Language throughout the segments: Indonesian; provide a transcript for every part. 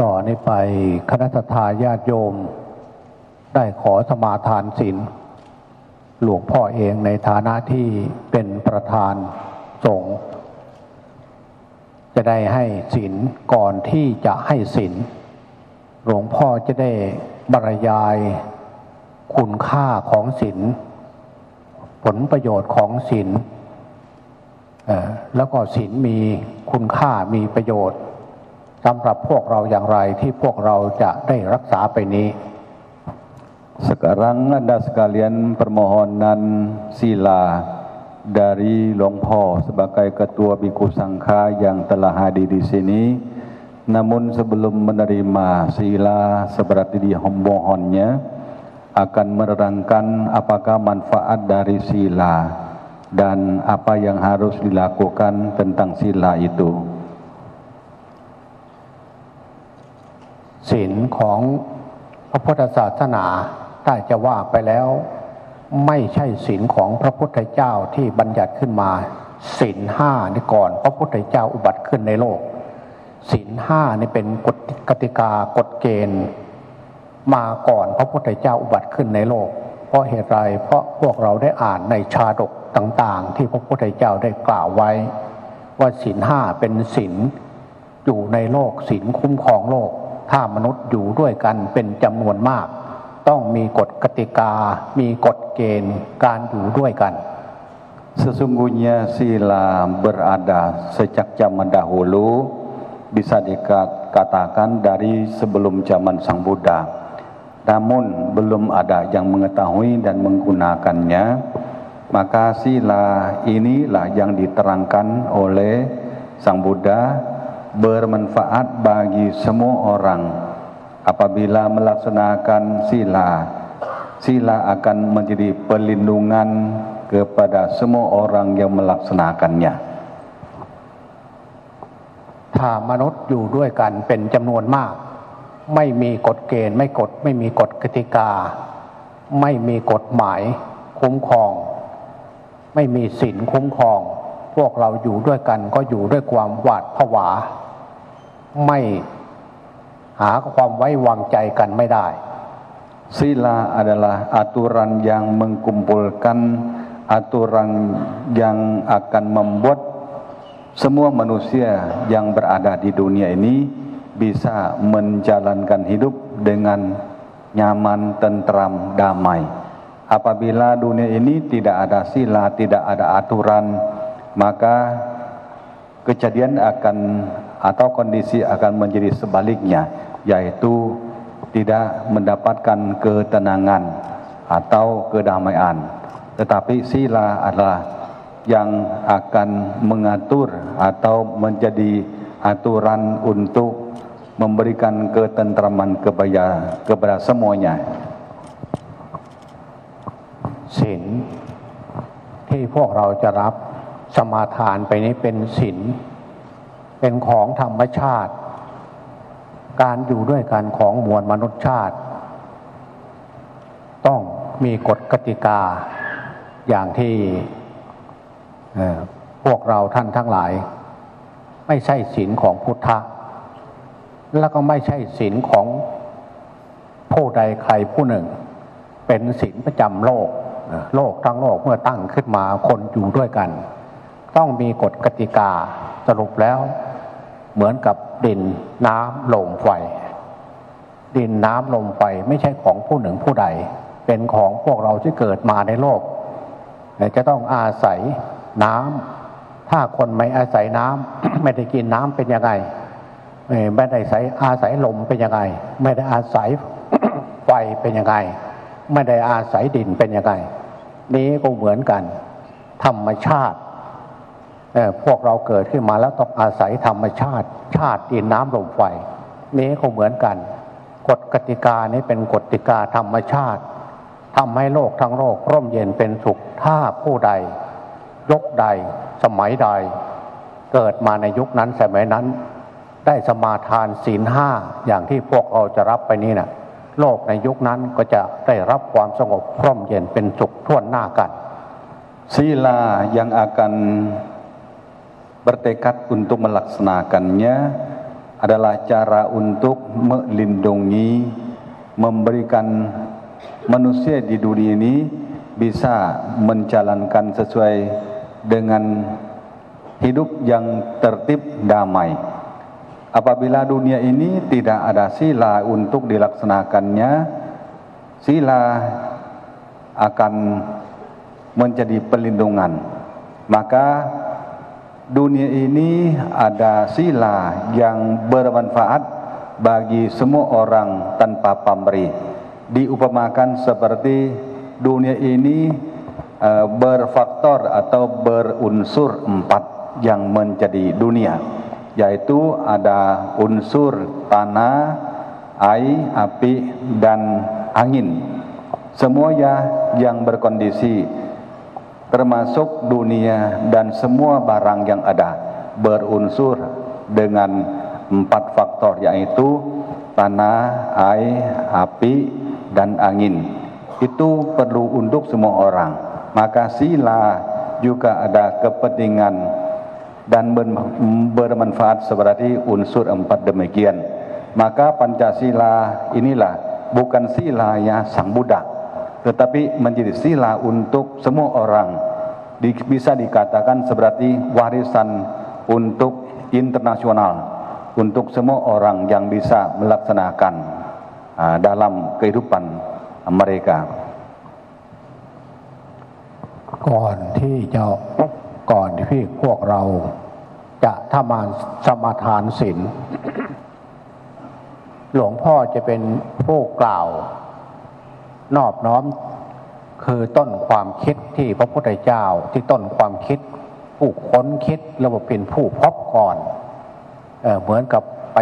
ต่อนี้ไปคณะทาญาติโยมได้ขอสมาทานศีลหลวงพ่อเองในฐานะที่เป็นประธานสงฆ์จะได้ให้ศีลก่อนที่จะให้ศีลหลวงพ่อจะได้บรรยายคุณค่าของศีลผลประโยชน์ของศีลแล้วก็ศีลมีคุณค่ามีประโยชน์สำหรับพวกเราอย่างไรที่พวกเราจะได้รักษาไปนี้ Sekarang Anda sekalian permohonan sila dari Long Po sebagai Ketua Biku Sangha yang telah hadir di sini. Namun sebelum menerima sila seperti dimohonnya akan menerangkan apakah manfaat dari sila dan apa yang harus dilakukan tentang sila itu. ศีลของพระพุทธศาสนาถ้าจะว่าไปแล้วไม่ใช่ศีลของพระพุทธเจ้าที่บัญญัติขึ้นมาศีลห้านี่ก่อนพระพุทธเจ้าอุบัติขึ้นในโลกศีลห้านี่เป็นกติกากฎเกณฑ์มาก่อนพระพุทธเจ้าอุบัติขึ้นในโลกเพราะเหตุไรเพราะพวกเราได้อ่านในชาดกต่างๆที่พระพุทธเจ้าได้กล่าวไว้ว่าศีลห้าเป็นศีลอยู่ในโลกศีลคุ้มครองโลกถ้ามนุษย์อยู่ด้วยกันเป็นจำนวนมากต้องมีกฎกติกามีกฎเกณฑ์การอยู่ด้วยกัน Sesungguhnya sila berada sejak zaman dahulu bisa dikatakan dari sebelum zaman Sang Buddha. Namun belum ada yang mengetahui dan menggunakannya, maka sila inilah yang diterangkan oleh Sang Buddha bermanfaat bagi semua orang. Apabila melaksanakan sila akan menjadi perlindungan kepada semua orang yang melaksanakannya. ถ้ามนุษย์อยู่ด้วยกันเป็นจำนวนมากไม่มีกฎเกณฑ์ไม่มีกฎกติกาไม่มีกฎหมายคุ้มครองไม่มีศีลคุ้มครองพวกเราอยู่ด้วยกันก็อยู่ด้วยความหวาดผวาไม่หาความไว้วางใจกันไม่ได้ Sila adalah aturan yang mengumpulkan, aturan yang akan membuat semua manusia yang berada di dunia ini bisa menjalankan hidup dengan nyaman, tentram, damai. Apabila dunia ini tidak ada sila, tidak ada aturan, maka kejadian akan atau kondisi akan menjadi sebaliknya, yaitu tidak mendapatkan ketenangan atau kedamaian. Tetapi sila adalah yang akan mengatur atau menjadi aturan untuk memberikan ketentraman kepada semuanya. ศีลที่พวกเราจะรับสมาทานไปนี้เป็นศีลเป็นของธรรมชาติการอยู่ด้วยกันของมวลมนุษยชาติต้องมีกฎกติกาอย่างที่พวกเราท่านทั้งหลายไม่ใช่ศีลของพุทธะแล้วก็ไม่ใช่ศีลของผู้ใดใครผู้หนึ่งเป็นศีลประจำโลกโลกทั้งโลกเมื่อตั้งขึ้นมาคนอยู่ด้วยกันต้องมีกฎกติกาสรุปแล้วเหมือนกับดินน้ำลมไฟดินน้ำลมไฟไม่ใช่ของผู้หนึ่งผู้ใดเป็นของพวกเราที่เกิดมาในโลกจะต้องอาศัยน้ำถ้าคนไม่อาศัยน้ำ ไม่ได้กินน้ำเป็นยังไงไม่ได้อาศัยลมเป็นยังไงไม่ได้อาศัย ไฟเป็นยังไงไม่ได้อาศัยดินเป็นยังไงนี้ก็เหมือนกันธรรมชาติพวกเราเกิดขึ้นมาแล้วต้องอาศัยธรรมชาติชาติดินน้ำลมไฟนี้ก็เหมือนกันกฎกติกานี้เป็นกฎกติกาธรรมชาติทำให้โลกทั้งโลกร่มเย็นเป็นสุขถ้าผู้ใดยุคใดสมัยใดเกิดมาในยุคนั้นสมัยนั้นได้สมาทานศีลห้าอย่างที่พวกเราจะรับไปนี้นะโลกในยุคนั้นก็จะได้รับความสงบร่มเย็นเป็นสุขทั่วหน้ากัน Sila yang akan bertekad untuk melaksanakannya adalah cara untuk melindungi, memberikan manusia di dunia ini bisa menjalankan sesuai dengan hidup yang tertib damai. Apabila dunia ini tidak ada sila untuk dilaksanakannya, sila akan menjadi pelindungan. Maka dunia ini ada sila yang bermanfaat bagi semua orang tanpa pamrih. Diupamakan seperti dunia ini berfaktor atau berunsur 4 yang menjadi dunia, yaitu ada unsur tanah, air, api, dan angin. Semuanya yang berkondisi, termasuk dunia dan semua barang yang ada, berunsur dengan 4 faktor, yaitu tanah, air, api, dan angin. Itu perlu untuk semua orang. Maka sila juga ada kepentingan dan bermanfaat seperti unsur 4 demikian. Maka Pancasila inilah bukan silanya Sang Buddha, tetapi menjadi sila untuk semua orang. Bisa dikatakan seperti warisan untuk internasional, untuk semua orang yang bisa melaksanakan dalam kehidupan mereka.ก่อนที่พวกเราจะสมาทานศีล หลวงพ่อจะเป็นผู้กล่าวนอบน้อมคือต้นความคิดที่พระพุทธเจ้าที่ต้นความคิดผู้ค้นคิดแล้วว่าเป็นผู้พบก่อนเหมือนกับไป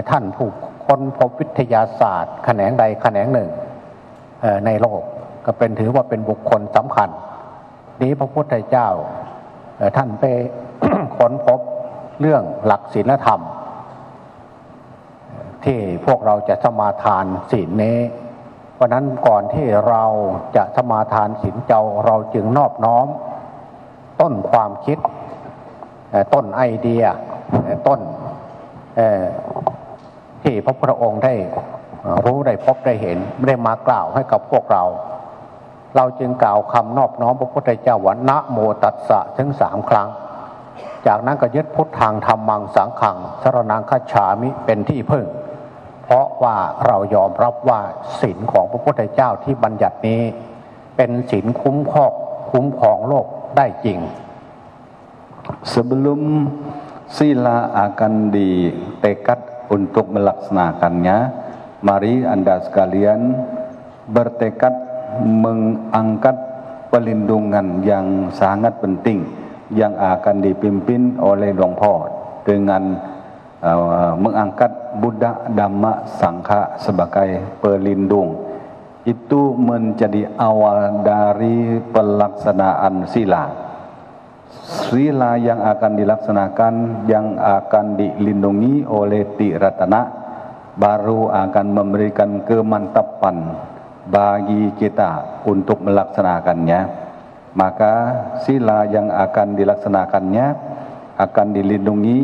ท่านผู้ค้นพบวิทยาศาสตร์แขนงใดแขนงหนึ่งในโลกก็เป็นถือว่าเป็นบุคคลสำคัญนี้พระพุทธเจ้าท่านไป ค้นพบเรื่องหลักศีลธรรมที่พวกเราจะสมาทานศีลนี้เพราะนั้นก่อนที่เราจะสมาทานศีลเราจึงนอบน้อมต้นความคิดต้นไอเดียต้นที่พระพุทธองค์ได้รู้ได้พบได้เห็นได้มากล่าวให้กับพวกเราจึงกล่าวคำนอบน้อมพระพุทธเจ้าว่านะโมตัสสะถึง3 ครั้งจากนั้นก็ยึดพุทธังธัมมังสังฆังสรณังคัจฉามิเป็นที่พึ่งเพราะว่าเรายอมรับว่าศีลของพระพุทธเจ้าที่บัญญัตินี้เป็นศีลคุ้มครองโลกได้จริง Sebelum sila akan ditekad untuk melaksanakannya, mari Anda sekalian bertekad mengangkat pelindungan yang sangat penting yang akan dipimpin oleh Luang Pho dengan mengangkat Buddha, Dhamma, Sangha sebagai pelindung. Itu menjadi awal dari pelaksanaan sila. Sila yang akan dilaksanakan, yang akan dilindungi oleh Tiratana, baru akan memberikan kemantapan bagi kita untuk melaksanakannya. Maka sila yang akan dilaksanakannya akan dilindungi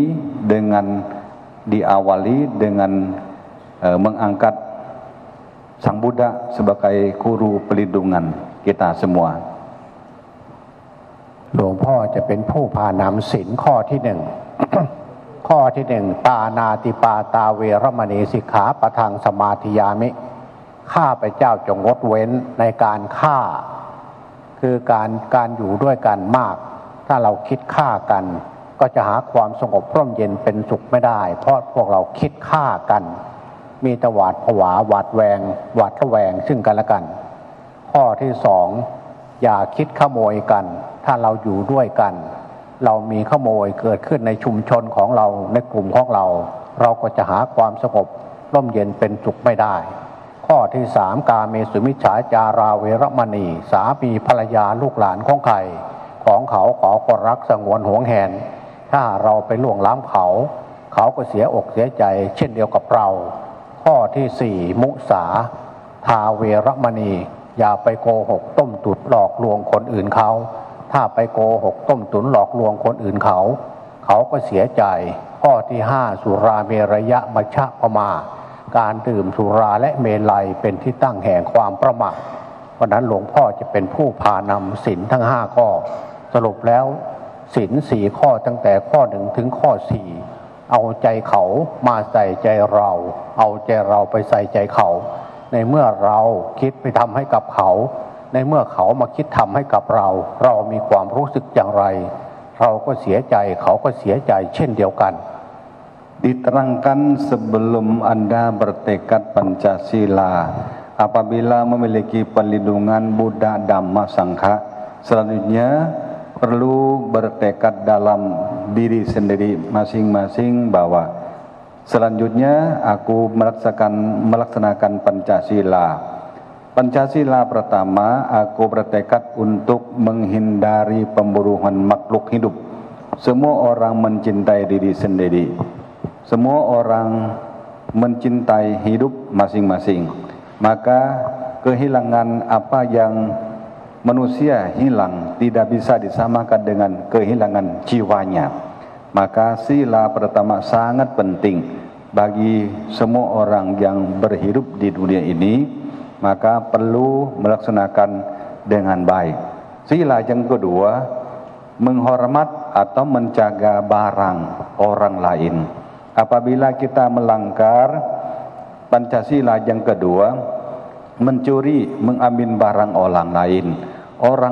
dengan diawali dengan mengangkat Sang Buddha sebagai guru pelindungan kita semua. หลวงพ่อจะเป็นผู้พานำศีลข้อที่1 ข้อที่1ปานาติปาตาเวรมณีสิกขาปะทังสมาธิยามิข้าพเจ้าจงงดเว้นในการฆ่าคือการอยู่ด้วยกันมากถ้าเราคิดฆ่ากันก็จะหาความสงบร่มเย็นเป็นสุขไม่ได้เพราะพวกเราคิดฆ่ากันมีแต่หวาดผวาหวาดระแวงซึ่งกันและกันข้อที่2อย่าคิดขโมยกันถ้าเราอยู่ด้วยกันเรามีขโมยเกิดขึ้นในชุมชนของเราในกลุ่มของเราก็จะหาความสงบร่มเย็นเป็นสุขไม่ได้ข้อที่3กาเมสุมิจฉาจาราเวรมณีสามีภรรยาลูกหลานของใครของเขาก็รักสงวนหวงแหนถ้าเราไปล่วงล้ำเขาก็เสียอกเสียใจเช่นเดียวกับเราข้อที่4มุสาทาเวรมณีอย่าไปโกหกต้มตุ๋นหลอกลวงคนอื่นเขาถ้าไปโกหกต้มตุ๋นหลอกลวงคนอื่นเขา เขาก็เสียใจข้อที่5สุราเมรยะมัชฌะปมาการดื่มสุราและเมลัยเป็นที่ตั้งแห่งความประมาทเพราะนั้นหลวงพ่อจะเป็นผู้พานำศีลทั้ง5ข้อสรุปแล้วศีล4ข้อตั้งแต่ข้อ1ถึงข้อ4เอาใจเขามาใส่ใจเราเอาใจเราไปใส่ใจเขาในเมื่อเราคิดไปทำให้กับเขาในเมื่อเขามาคิดทำให้กับเราเรามีความรู้สึกอย่างไรเราก็เสียใจเขาก็เสียใจเช่นเดียวกัน Diterangkan sebelum Anda bertekad Pancasila, apabila memiliki perlindungan Buddha, Dhamma, Sangha, selanjutnya perlu bertekad dalam diri sendiri masing-masing bahwa selanjutnya aku melaksanakan Pancasila. Pancasila pertama, aku bertekad untuk menghindari pembunuhan makhluk hidup. Semua orang mencintai diri sendiri. Semua orang mencintai hidup masing-masing. Maka kehilangan apa yang manusia hilang tidak bisa disamakan dengan kehilangan jiwanya. Maka sila pertama sangat penting bagi semua orang yang berhidup di dunia ini, maka perlu melaksanakan dengan baik. Sila yang kedua, menghormat atau menjaga barang orang lain. Apabila kita melanggar Pancasila yang kedua, mencuri, mengambil barang orang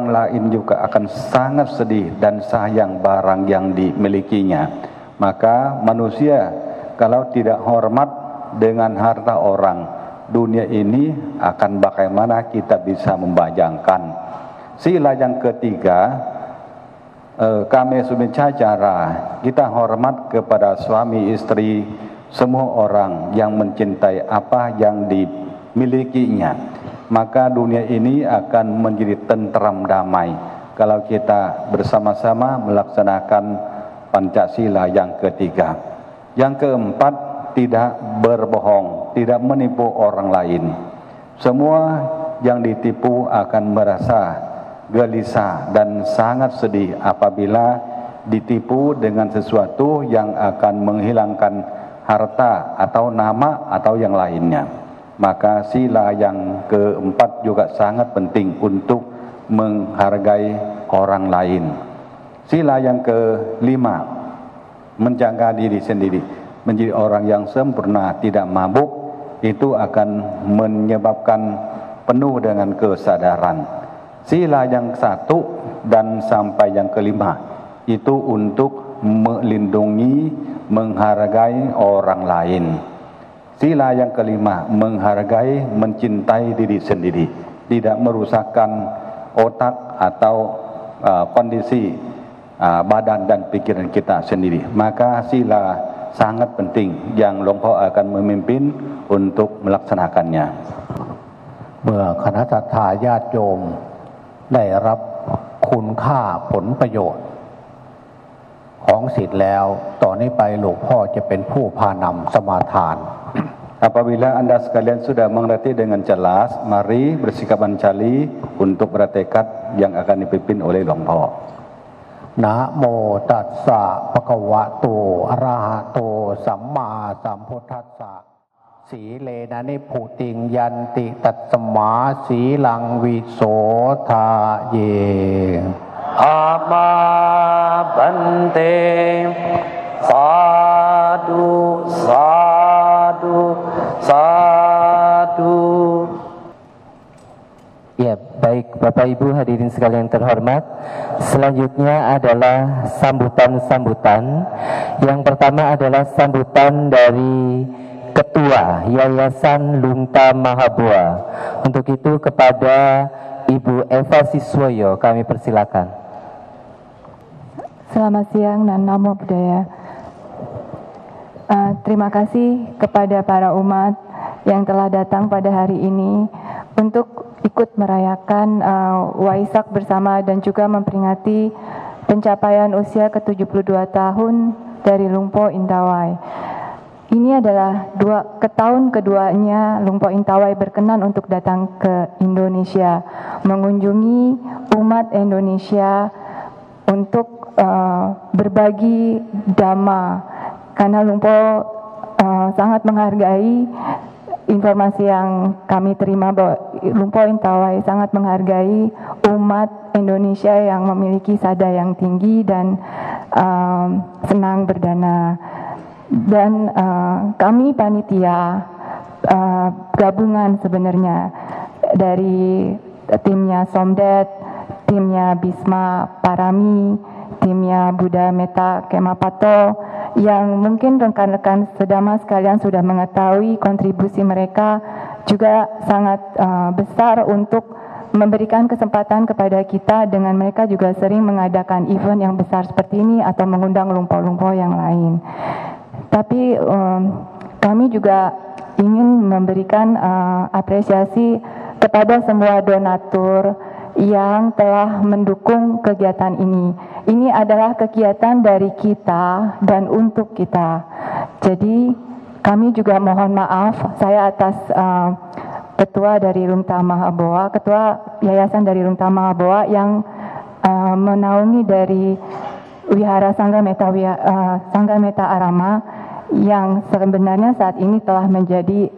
lain juga akan sangat sedih dan sayang barang yang dimilikinya. Maka manusia kalau tidak hormat dengan harta orang, dunia ini akan bagaimana kita bisa membayangkan. Sila yang ketiga, kami cara kita hormat kepada suami istri, semua orang yang mencintai apa yang dimilikinya. Maka dunia ini akan menjadi tentram damai kalau kita bersama-sama melaksanakan Pancasila yang ketiga. Yang keempat, tidak berbohong, tidak menipu orang lain. Semua yang ditipu akan merasa gelisah dan sangat sedih apabila ditipu dengan sesuatu yang akan menghilangkan harta atau nama atau yang lainnya. Maka sila yang keempat juga sangat penting untuk menghargai orang lain. Sila yang kelima, menjaga diri sendiri, menjadi orang yang sempurna, tidak mabuk, itu akan menyebabkan penuh dengan kesadaran. Sila yang satu dan sampai yang kelima itu untuk melindungi, menghargai orang lain. Sila yang kelima, menghargai, mencintai diri sendiri, tidak merusakkan otak atau kondisi badan dan pikiran kita sendiri. Maka sila sangat penting yang Hluangพ่อ akan memimpin untuk melaksanakannya. เมื่อคณะสัตยาญาติโยมได้รับคุณค่าผลประโยชน์ของศีลแล้วต่อนนี้ไปหลวงพ่อจะเป็นผู้พานำสมาทาน Apabila Anda sekalian sudah mengerti dengan jelas, mari bersikap ancali untuk bertekad yang akan dipimpin oleh Hluangพ่อ. นะโมตัสสะภะคะวะโตอะระหะโตสัมมาสัมพุทธัสสะสีเลนะนิพุติงยันติตัสมาสีลังวิโสทาเยอามาบันเตสาธุสาธุสาธุ Ya, baik Bapak Ibu hadirin sekalian terhormat. Selanjutnya adalah sambutan-sambutan. Yang pertama adalah sambutan dari Ketua Yayasan Lunta Mahabua. Untuk itu kepada Ibu Eva Siswoyo kami persilakan. Selamat siang dan namo buddhaya. Terima kasih kepada para umat yang telah datang pada hari ini untuk ikut merayakan Waisak bersama dan juga memperingati pencapaian usia ke-72 tahun dari Hluangพ่อ Intawai. Ini adalah tahun keduanya Hluangพ่อ Intawai berkenan untuk datang ke Indonesia, mengunjungi umat Indonesia untuk berbagi dhamma, karena Lumpo sangat menghargai informasi yang kami terima bahwa Lumpo Intawai sangat menghargai umat Indonesia yang memiliki sada yang tinggi dan senang berdana. Dan kami panitia gabungan sebenarnya dari timnya Somdet, timnya Bisma Parami, timnya Buddha Metta Kemapato, yang mungkin rekan-rekan sedama sekalian sudah mengetahui kontribusi mereka juga sangat besar untuk memberikan kesempatan kepada kita, dengan mereka juga sering mengadakan event yang besar seperti ini atau mengundang lumpo-lumpo yang lain. Tapi kami juga ingin memberikan apresiasi kepada semua donatur yang telah mendukung kegiatan ini. Ini adalah kegiatan dari kita dan untuk kita. Jadi kami juga mohon maaf, saya atas ketua dari Lumta Mahaboa, ketua yayasan dari Lumta Mahaboa yang menaungi dari Wihara Sangga Metta Arama yang sebenarnya saat ini telah menjadi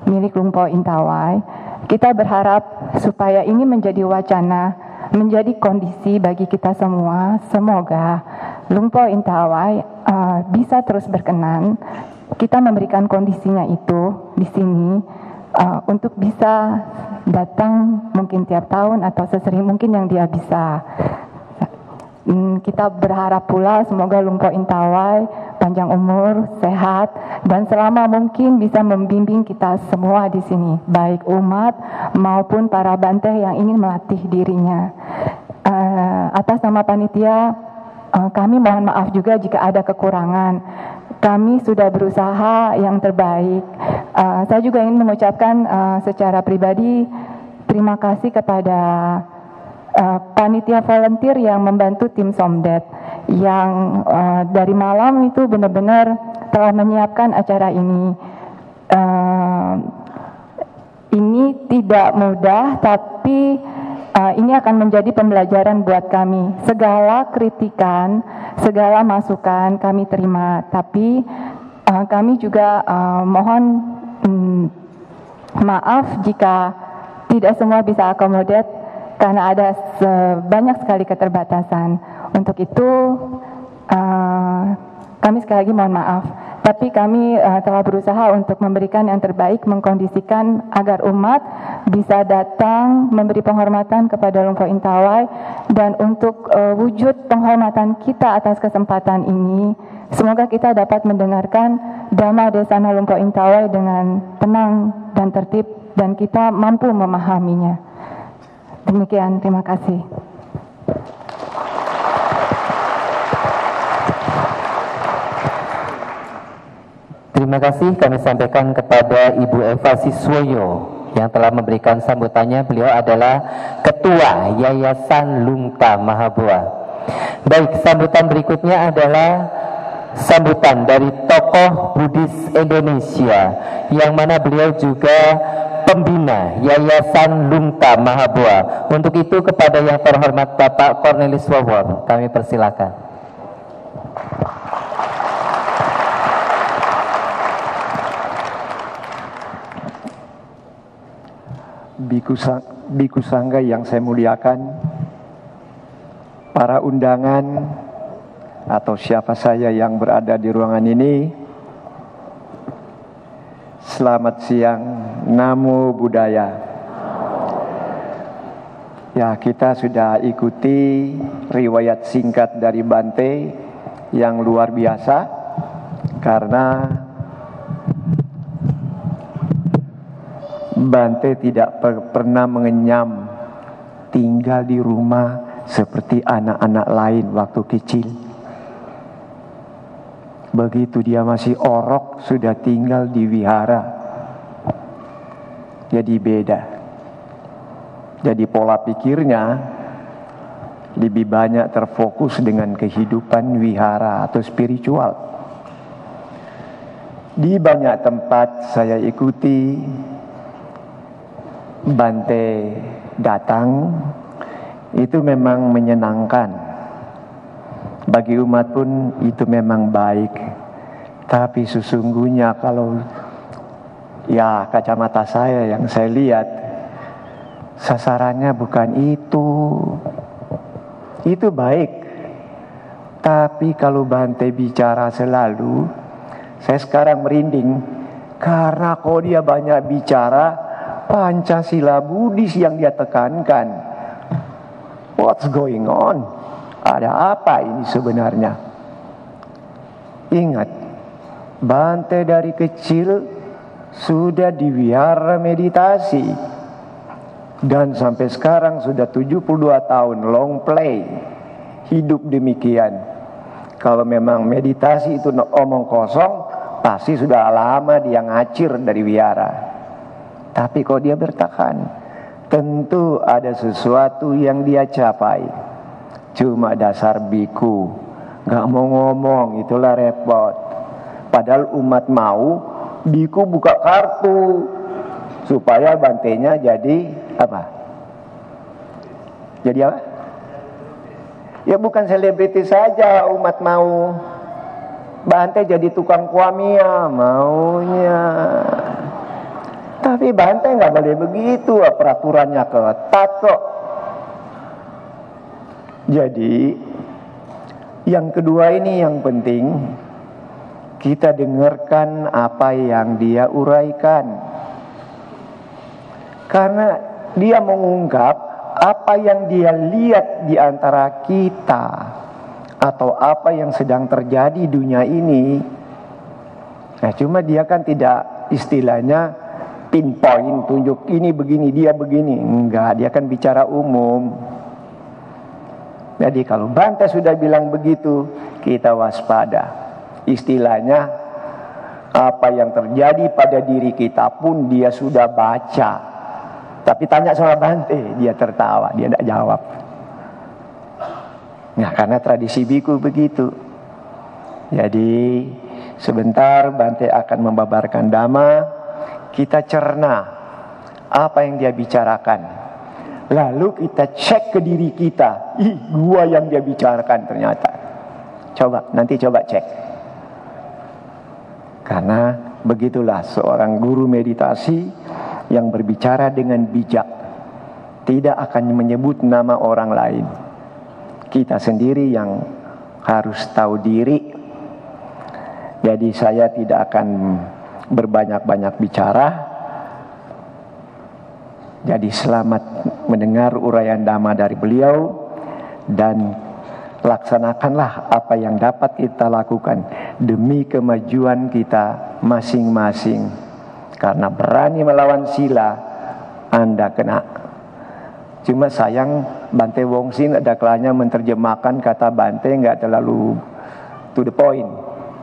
milik Lumpo Intawai. Kita berharap supaya ini menjadi wacana, menjadi kondisi bagi kita semua. Semoga Lumpo Intawai bisa terus berkenan. Kita memberikan kondisinya itu di sini untuk bisa datang mungkin tiap tahun atau sesering mungkin yang dia bisa. Kita berharap pula semoga Lumpo Intawai panjang umur, sehat, dan selama mungkin bisa membimbing kita semua di sini, baik umat maupun para banteh yang ingin melatih dirinya. Atas nama panitia, kami mohon maaf juga jika ada kekurangan. Kami sudah berusaha yang terbaik. Saya juga ingin mengucapkan secara pribadi terima kasih kepada panitia volunteer yang membantu tim Somdet yang dari malam itu benar-benar telah menyiapkan acara ini. Ini tidak mudah, tapi ini akan menjadi pembelajaran buat kami. Segala kritikan, segala masukan kami terima, tapi kami juga mohon maaf jika tidak semua bisa akomodat karena ada banyak sekali keterbatasan. Untuk itu kami sekali lagi mohon maaf. Tapi kami telah berusaha untuk memberikan yang terbaik, mengkondisikan agar umat bisa datang memberi penghormatan kepada Lumpo Intawai. Dan untuk wujud penghormatan kita atas kesempatan ini, semoga kita dapat mendengarkan Dhamma Desana Lumpo Intawai dengan tenang dan tertib, dan kita mampu memahaminya. Demikian, terima kasih. Terima kasih kami sampaikan kepada Ibu Eva Siswoyo yang telah memberikan sambutannya. Beliau adalah Ketua Yayasan Lumta Mahaboa. Baik, sambutan berikutnya adalah sambutan dari tokoh Buddhis Indonesia yang mana beliau juga pembina Yayasan Lumta Mahaboa. Untuk itu kepada yang terhormat Bapak Cornelis Wawor kami persilakan. Biku Sangga yang saya muliakan, para undangan atau siapa saya yang berada di ruangan ini, selamat siang, Namo Buddhaya. Ya, kita sudah ikuti riwayat singkat dari Bante yang luar biasa, karena Bante tidak pernah mengenyam, tinggal di rumah seperti anak-anak lain waktu kecil. Begitu dia masih orok, sudah tinggal di wihara. Jadi beda. Jadi pola pikirnya lebih banyak terfokus dengan kehidupan wihara atau spiritual. Di banyak tempat saya ikuti Bante datang, itu memang menyenangkan. Bagi umat pun itu memang baik. Tapi sesungguhnya kalau ya kacamata saya yang saya lihat, sasarannya bukan itu. Itu baik. Tapi kalau Bante bicara selalu, saya sekarang merinding. Karena kalau dia banyak bicara, Pancasila Buddhis yang dia tekankan. What's going on? Ada apa ini sebenarnya? Ingat, Bante dari kecil sudah di wihara meditasi. Dan sampai sekarang sudah 72 tahun long play. Hidup demikian. Kalau memang meditasi itu omong kosong, pasti sudah lama dia ngacir dari wihara. Tapi kalau dia bertahan, tentu ada sesuatu yang dia capai. Cuma dasar biku, gak mau ngomong, itulah repot. Padahal umat mau, biku buka kartu supaya Bantenya jadi apa? Jadi apa? Ya bukan selebriti saja umat mau. Bante jadi tukang kuamia maunya. Tapi Bante nggak boleh begitu, peraturannya ketat kok. Jadi yang kedua ini yang penting, kita dengarkan apa yang dia uraikan. Karena dia mengungkap apa yang dia lihat di antara kita, atau apa yang sedang terjadi di dunia ini. Nah, cuma dia kan tidak istilahnya pinpoint, tunjuk ini begini, dia begini. Enggak, dia kan bicara umum. Jadi kalau Bante sudah bilang begitu, kita waspada. Istilahnya apa yang terjadi pada diri kita pun dia sudah baca. Tapi tanya sama Bante, dia tertawa, dia tidak jawab. Nah, karena tradisi biku begitu. Jadi sebentar Bante akan membabarkan dhamma, kita cerna apa yang dia bicarakan. Lalu kita cek ke diri kita, gua yang dia bicarakan ternyata. Coba, nanti coba cek. Karena begitulah seorang guru meditasi yang berbicara dengan bijak, tidak akan menyebut nama orang lain. Kita sendiri yang harus tahu diri. Jadi saya tidak akan berbanyak-banyak bicara. Jadi selamat mendengar uraian dhamma dari beliau, dan laksanakanlah apa yang dapat kita lakukan demi kemajuan kita masing-masing. Karena berani melawan sila, Anda kena. Cuma sayang Bante Wongsin ada kalanya menerjemahkan kata Bante nggak terlalu to the point.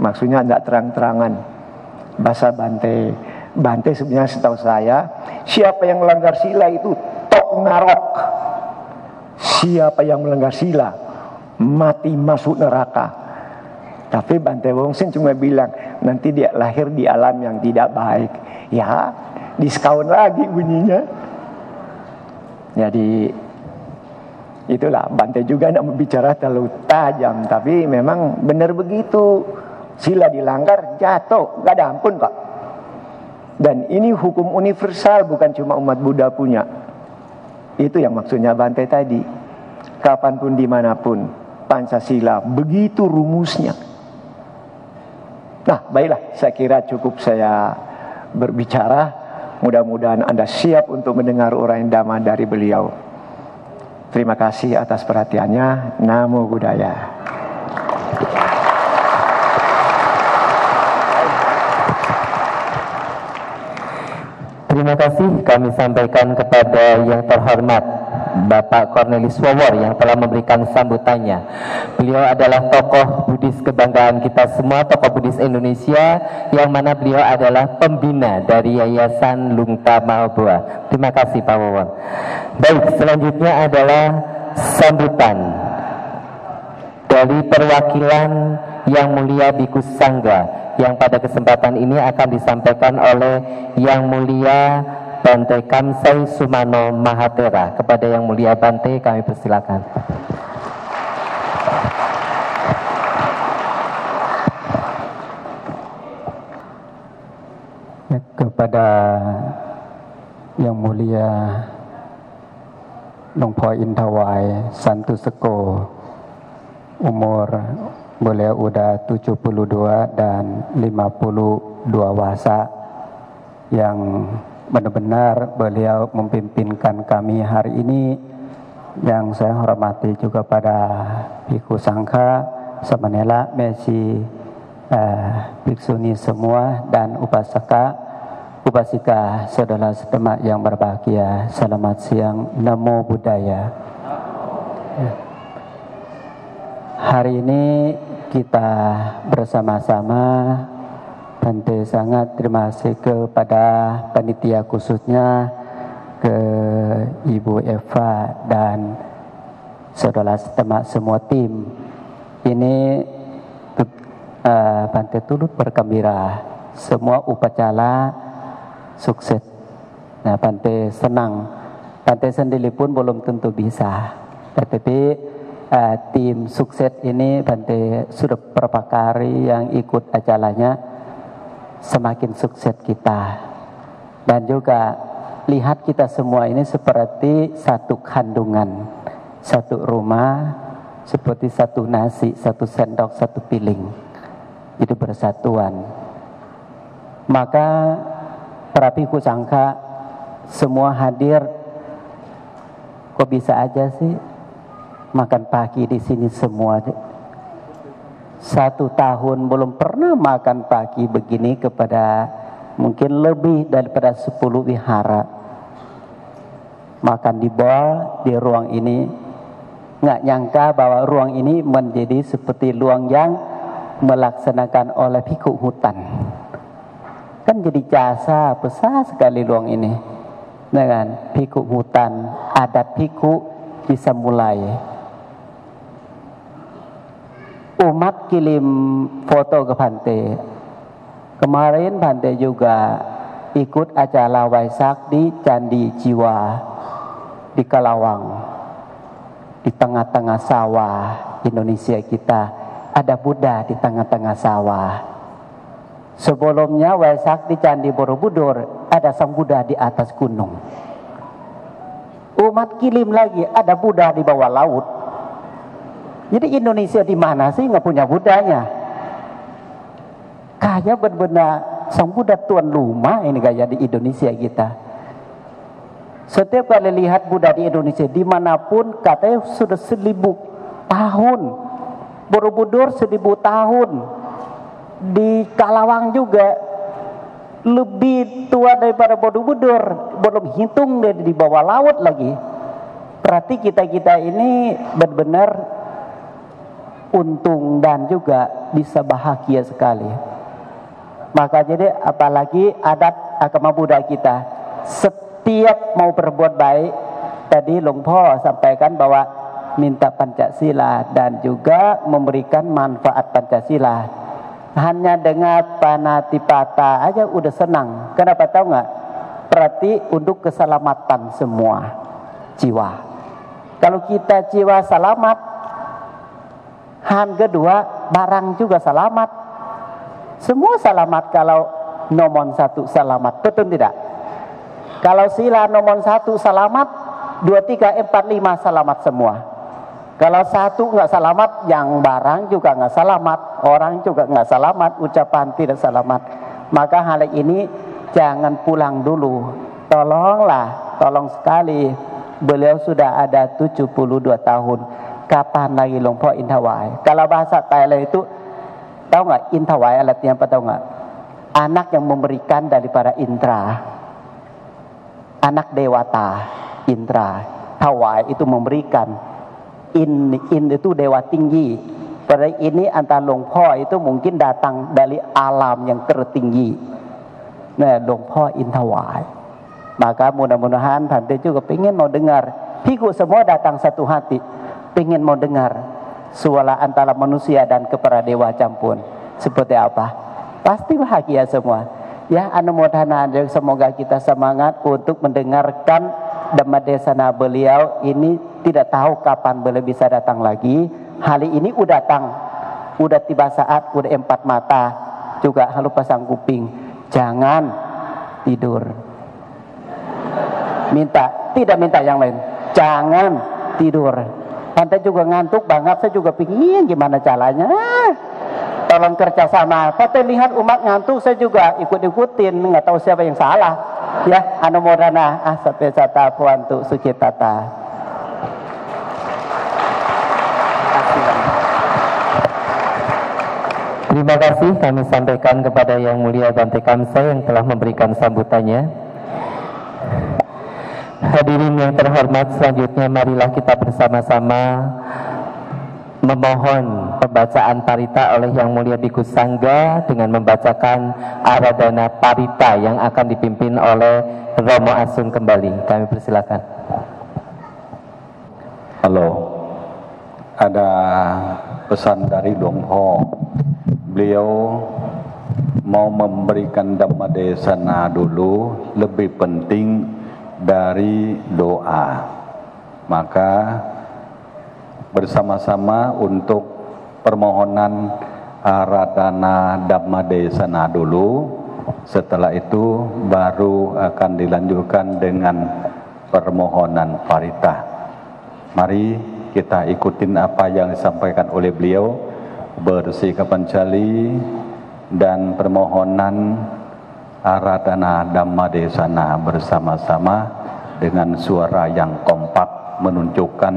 Maksudnya tidak terang-terangan. Bahasa Bante sebenarnya setahu saya, siapa yang melanggar sila itu tok narok. Siapa yang melanggar sila mati masuk neraka. Tapi Bante Wongsin cuma bilang nanti dia lahir di alam yang tidak baik. Ya, diskaun lagi bunyinya. Jadi itulah, Bante juga tidak berbicara terlalu tajam, tapi memang benar begitu. Sila dilanggar jatuh, gak ada ampun kok. Dan ini hukum universal, bukan cuma umat Buddha punya. Itu yang maksudnya Bante tadi. Kapanpun dimanapun, Pancasila begitu rumusnya. Nah, baiklah, saya kira cukup saya berbicara. Mudah-mudahan Anda siap untuk mendengar uraian dhamma dari beliau. Terima kasih atas perhatiannya. Namo Buddhaya. Terima kasih kami sampaikan kepada yang terhormat Bapak Cornelis Wawor yang telah memberikan sambutannya. Beliau adalah tokoh Buddhis kebanggaan kita semua, tokoh Buddhis Indonesia, yang mana beliau adalah pembina dari Yayasan Lungta Mahaboa. Terima kasih Pak Wawor. Baik, selanjutnya adalah sambutan dari perwakilan Yang Mulia Bhikkhu Sangha, yang pada kesempatan ini akan disampaikan oleh Yang Mulia Bante Kamsai Sumano Mahatera. Kepada Yang Mulia Bante kami persilakan. kepada Yang Mulia Hluang Po Intawai Santuseko, umur beliau udah 72 dan 52 wasa, yang benar-benar beliau memimpinkan kami hari ini. Yang saya hormati juga pada Bhikkhu Sangha, Samanela, Mesi, Bhiksuni semua, dan Upasaka, Upasika, saudara-saudara yang berbahagia. Selamat siang, Namo Buddhaya. Hari ini kita bersama-sama, Bante sangat terima kasih kepada panitia khususnya, ke Ibu Eva dan saudara-saudara semua tim. Ini Bante turut bergembira, semua upacara sukses. Nah, Bante senang. Bante sendiri pun belum tentu bisa, tetapi tim sukses ini Bante sudah beberapa kali yang ikut acaranya, semakin sukses kita. Dan juga lihat kita semua ini seperti satu kandungan, satu rumah, seperti satu nasi, satu sendok, satu piring. Itu bersatuan. Maka para Bhikkhu Sangha semua hadir. Kok bisa aja sih makan pagi di sini semua? 1 tahun belum pernah makan pagi begini kepada mungkin lebih daripada 10 wihara. Makan di bawah di ruang ini, nggak nyangka bahwa ruang ini menjadi seperti ruang yang melaksanakan oleh bhikkhu hutan. Kan jadi jasa besar sekali ruang ini. Dengan bhikkhu hutan, adat bhikkhu bisa mulai. Umat kirim foto ke Bante. Kemarin Bante juga ikut acara Waisak di Candi Jiwa di Kalawang, di tengah-tengah sawah Indonesia kita. Ada Buddha di tengah-tengah sawah. Sebelumnya Waisak di Candi Borobudur, ada Sang Buddha di atas gunung. Umat kirim lagi, ada Buddha di bawah laut. Jadi Indonesia di mana sih nggak punya Buddhanya? Kayak benar-benar Sang Buddha tuan rumah ini kayak di Indonesia kita. Setiap kali lihat Buddha di Indonesia, dimanapun katanya sudah 1000 tahun. Borobudur 1000 tahun. Di Kalawang juga lebih tua daripada Borobudur, belum hitung dari di bawah laut lagi. Berarti kita ini benar-benar untung dan juga bisa bahagia sekali. Maka jadi apalagi adat agama Buddha kita, setiap mau berbuat baik, tadi Hluang Po sampaikan bahwa minta Pancasila dan juga memberikan manfaat Pancasila. Hanya dengan panatipata aja udah senang. Kenapa tahu nggak? Berarti untuk keselamatan semua jiwa. Kalau kita jiwa selamat, han kedua barang juga selamat. Semua selamat kalau nomor 1 selamat, betul tidak? Kalau sila nomor 1 selamat, 2, 3, 4, 5 selamat semua. Kalau 1 nggak selamat, yang barang juga nggak selamat, orang juga nggak selamat, ucapan tidak selamat. Maka hal ini jangan pulang dulu. Tolonglah, tolong sekali. Beliau sudah ada 72 tahun. Kapan lagi Hluang Po Intawai? Kalau bahasa Thailand itu, tahu nggak Intawai alatnya apa tahu nggak? Anak yang memberikan daripada Indra. Anak Dewata, Indra. Tawai itu memberikan. In itu dewa tinggi. Pada ini antara Hluang Po itu mungkin datang dari alam yang tertinggi. Nah, Hluang Po Intawai. Maka mudah-mudahan Bante juga pengen mau dengar. Bhikkhu semua datang satu hati, pengen mau dengar suara antara manusia dan kepada dewa campur. Seperti apa? Pasti bahagia semua. Ya, anumodana, semoga kita semangat untuk mendengarkan Dhamma Desana beliau ini. Tidak tahu kapan beliau bisa datang lagi. Hari ini udah datang, udah tiba saat, udah 4 mata, juga halu pasang kuping. Jangan tidur. Tidak minta yang lain, jangan tidur. Anda juga ngantuk banget, saya juga pingin gimana caranya. Tolong kerjasama. Tapi lihat umat ngantuk, saya juga ikut-ikutin, nggak tahu siapa yang salah. Ya, anumodana sampai sata puantu sukitata. Terima kasih kami sampaikan kepada Yang Mulia Bante Kamsa yang telah memberikan sambutannya. Hadirin yang terhormat, selanjutnya marilah kita bersama-sama memohon pembacaan parita oleh Yang Mulia Bhikkhu Sangga dengan membacakan Aradhana Parita yang akan dipimpin oleh Romo Asun kembali. Kami persilakan. Halo, ada pesan dari Luang Pho. Beliau mau memberikan Dhammadesana dulu, lebih penting dari doa. Maka bersama-sama untuk permohonan Aradhana Dhammadesana dulu. Setelah itu baru akan dilanjutkan dengan permohonan parita. Mari kita ikutin apa yang disampaikan oleh beliau. Bersikap pancali dan permohonan Aradhana Dhammadesana bersama-sama dengan suara yang kompak menunjukkan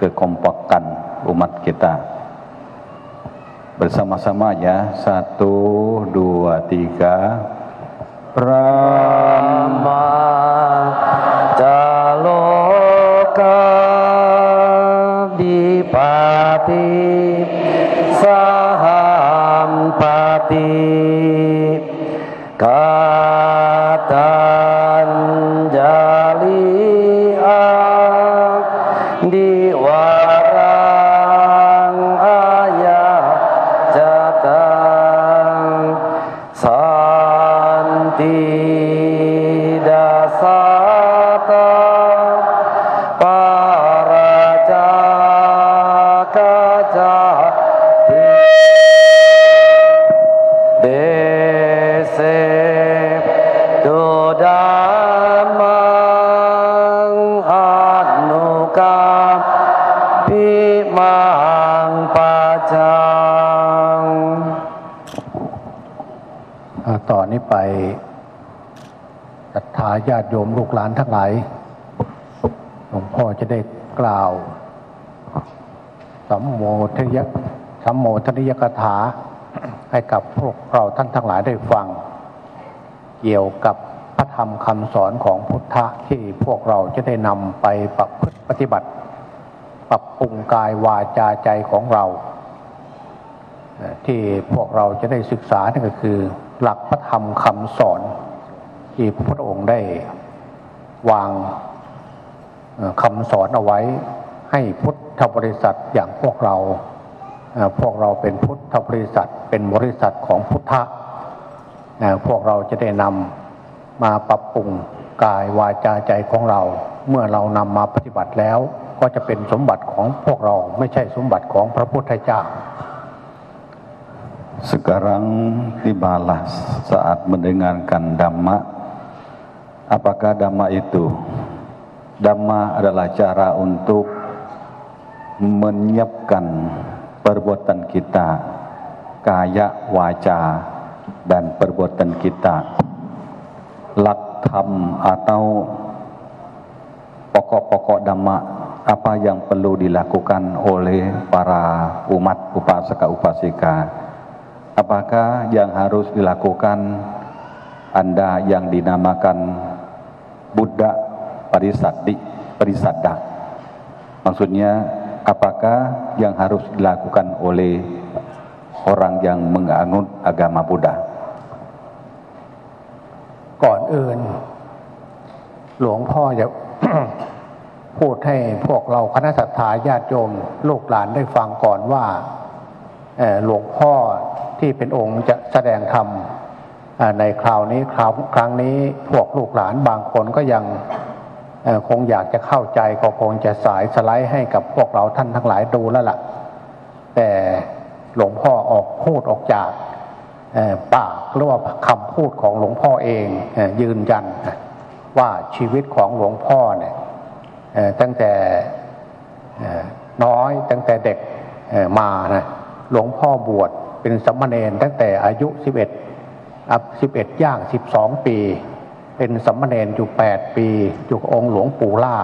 kekompakan umat kita. Bersama-sama ya, 1, 2, 3. Brahma Jaloka Dipati Sahampati Katanjali Diwarang Ayah Jatang Santi Dasataต่อนนี้ไปศรัทธาญาติโยมลูกหลานทั้งหลายหลวงพ่อจะได้กล่าวสัมโมทนิยกถาให้กับพวกเราท่านทั้งหลายได้ฟังเกี่ยวกับพระธรรมคำสอนของพุทธะที่พวกเราจะได้นำไปประพฤติปฏิบัติปรับปรุงกายวาจาใจของเราที่พวกเราจะได้ศึกษานั่นก็คือหลักพระธรรมคำสอนที่พระพุทธองค์ได้วางคำสอนเอาไว้ให้พุทธบริษัทอย่างพวกเราเป็นพุทธบริษัทเป็นบริษัทของพุทธะพวกเราจะได้นำมาปรับปรุงกายวาจาใจของเราเมื่อเรานำมาปฏิบัติแล้วก็จะเป็นสมบัติของพวกเราไม่ใช่สมบัติของพระพุทธเจ้าSekarang tibalah saat mendengarkan Dhamma. Apakah Dhamma itu? Dhamma adalah cara untuk menyiapkan perbuatan kita, kaya, waca, dan perbuatan kita. Lakham atau pokok-pokok Dhamma, apa yang perlu dilakukan oleh para umat upasaka-upasika. Apakah yang harus dilakukan Anda yang dinamakan Buddha Parisada? Maksudnya, apakah yang harus dilakukan oleh orang yang menganut agama Buddha? ก่อนอื่นหลวงพ่อจะ พูดให้พวกเราคณะศรัทธาญาติโยมลูกหลานได้ฟังก่อนว่าหลวงพ่อที่เป็นองค์จะแสดงธรรมในคราวนี้ครั้งนี้พวกลูกหลานบางคนก็ยังคงอยากจะเข้าใจก็คงจะสายสไลด์ให้กับพวกเราท่านทั้งหลายดูแล้วล่ะแต่หลวงพ่อพูดออกจาก ปากหรือว่าคำพูดของหลวงพ่อเองยืนยันว่าชีวิตของหลวงพ่อเนี่ยตั้งแต่น้อยตั้งแต่เด็กมานะหลวงพ่อบวชเป็นสามเณรตั้งแต่อายุ11ย่าง12 ปีเป็นสามเณรอยู่8 ปีอยู่กับองค์หลวงปู่ล่า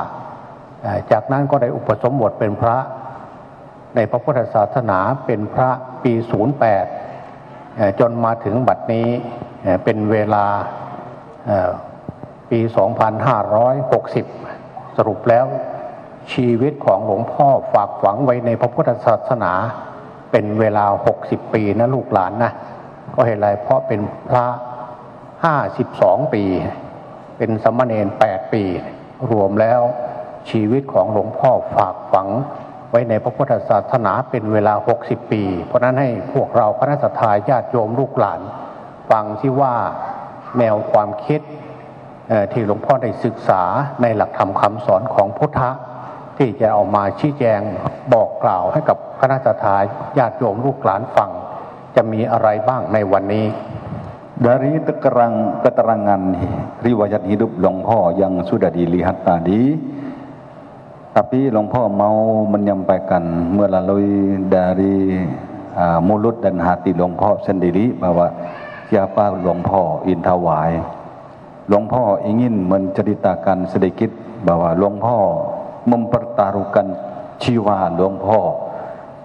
จากนั้นก็ได้อุปสมบทเป็นพระในพระพุทธศาสนาเป็นพระปี08จนมาถึงบัดนี้เป็นเวลาปี 2560สรุปแล้วชีวิตของหลวงพ่อฝากฝังไว้ในพระพุทธศาสนาเป็นเวลา60 ปีนะลูกหลานนะก็เหตุไรเพราะเป็นพระ52 ปีเป็นสามเณร8 ปีรวมแล้วชีวิตของหลวงพ่อฝากฝังไว้ในพระพุทธศาสนาเป็นเวลา60 ปีเพราะนั้นให้พวกเราคณะสัตยาญาติโยมลูกหลานฟังที่ว่าแนวความคิดที่หลวงพ่อได้ศึกษาในหลักธรรมคำสอนของพุทธะที่จะเอามาชี้แจงบอกกล่าวให้กับคณะสัตยาญาติโยมลูกหลานฟังจะมีอะไรบ้างในวันนี้ Dari keterangan riwayat hidup Longpo yang sudah dilihat tadi, tapi Longpo mau menyampaikan melalui dari mulut dan hati Longpo sendiri bahwa siapa Longpo Intawai. Longpo ingin menceritakan sedikit bahwa Longpo mempertaruhkan jiwa Longpo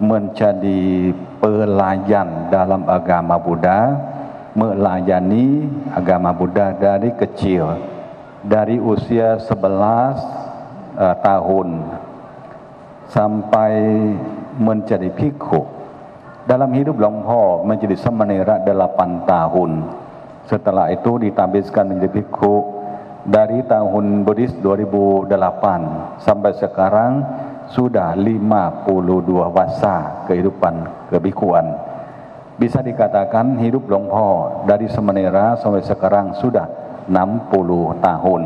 menjadi pelayan dalam agama Buddha, melayani agama Buddha dari kecil, dari usia 11 tahun sampai menjadi bhikkhu. Dalam hidup Longpo menjadi samanera 8 tahun. Setelah itu ditabiskan menjadi bhikkhu dari tahun Buddhis 2008 sampai sekarang sudah 52 masa kehidupan kebikuan. Bisa dikatakan hidup Longpo dari samanera sampai sekarang sudah 60 tahun.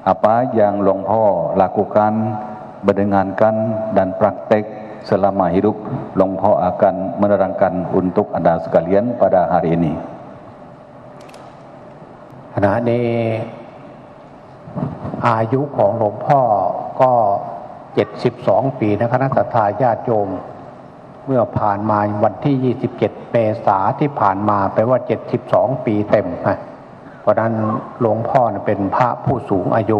Apa yang Longpo lakukan, berdengankan dan praktek selama hidup Longpo akan menerangkan untuk Anda sekalian pada hari ini. ขณะนี้อายุของหลวงพ่อก็72 ปีนะคณะสัตยาญาติโยมเมื่อผ่านมาวันที่27 เมษายนที่ผ่านมาแปลว่า72 ปีเต็มนะเพราะนั้นหลวงพ่อเป็นพระผู้สูงอายุ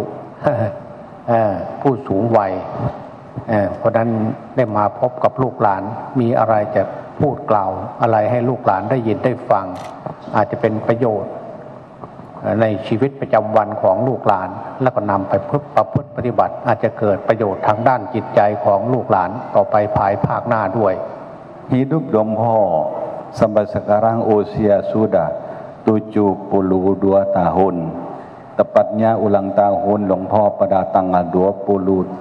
ผู้สูงวัยเพราะนั้นได้มาพบกับลูกหลานมีอะไรจะพูดกล่าวอะไรให้ลูกหลานได้ยินได้ฟังอาจจะเป็นประโยชน์ในชีวิตประจำวันของลูกหลานแล้วก็นำไปประพฤติปฏิบัติอาจจะเกิดประโยชน์ทางด้านจิตใจของลูกหลานต่อไปภายภาคหน้าด้วย Hidup Longpo sampai sekarang usia sudah 72 tahun. Tepatnya ulang tahun Longpo pada tanggal 27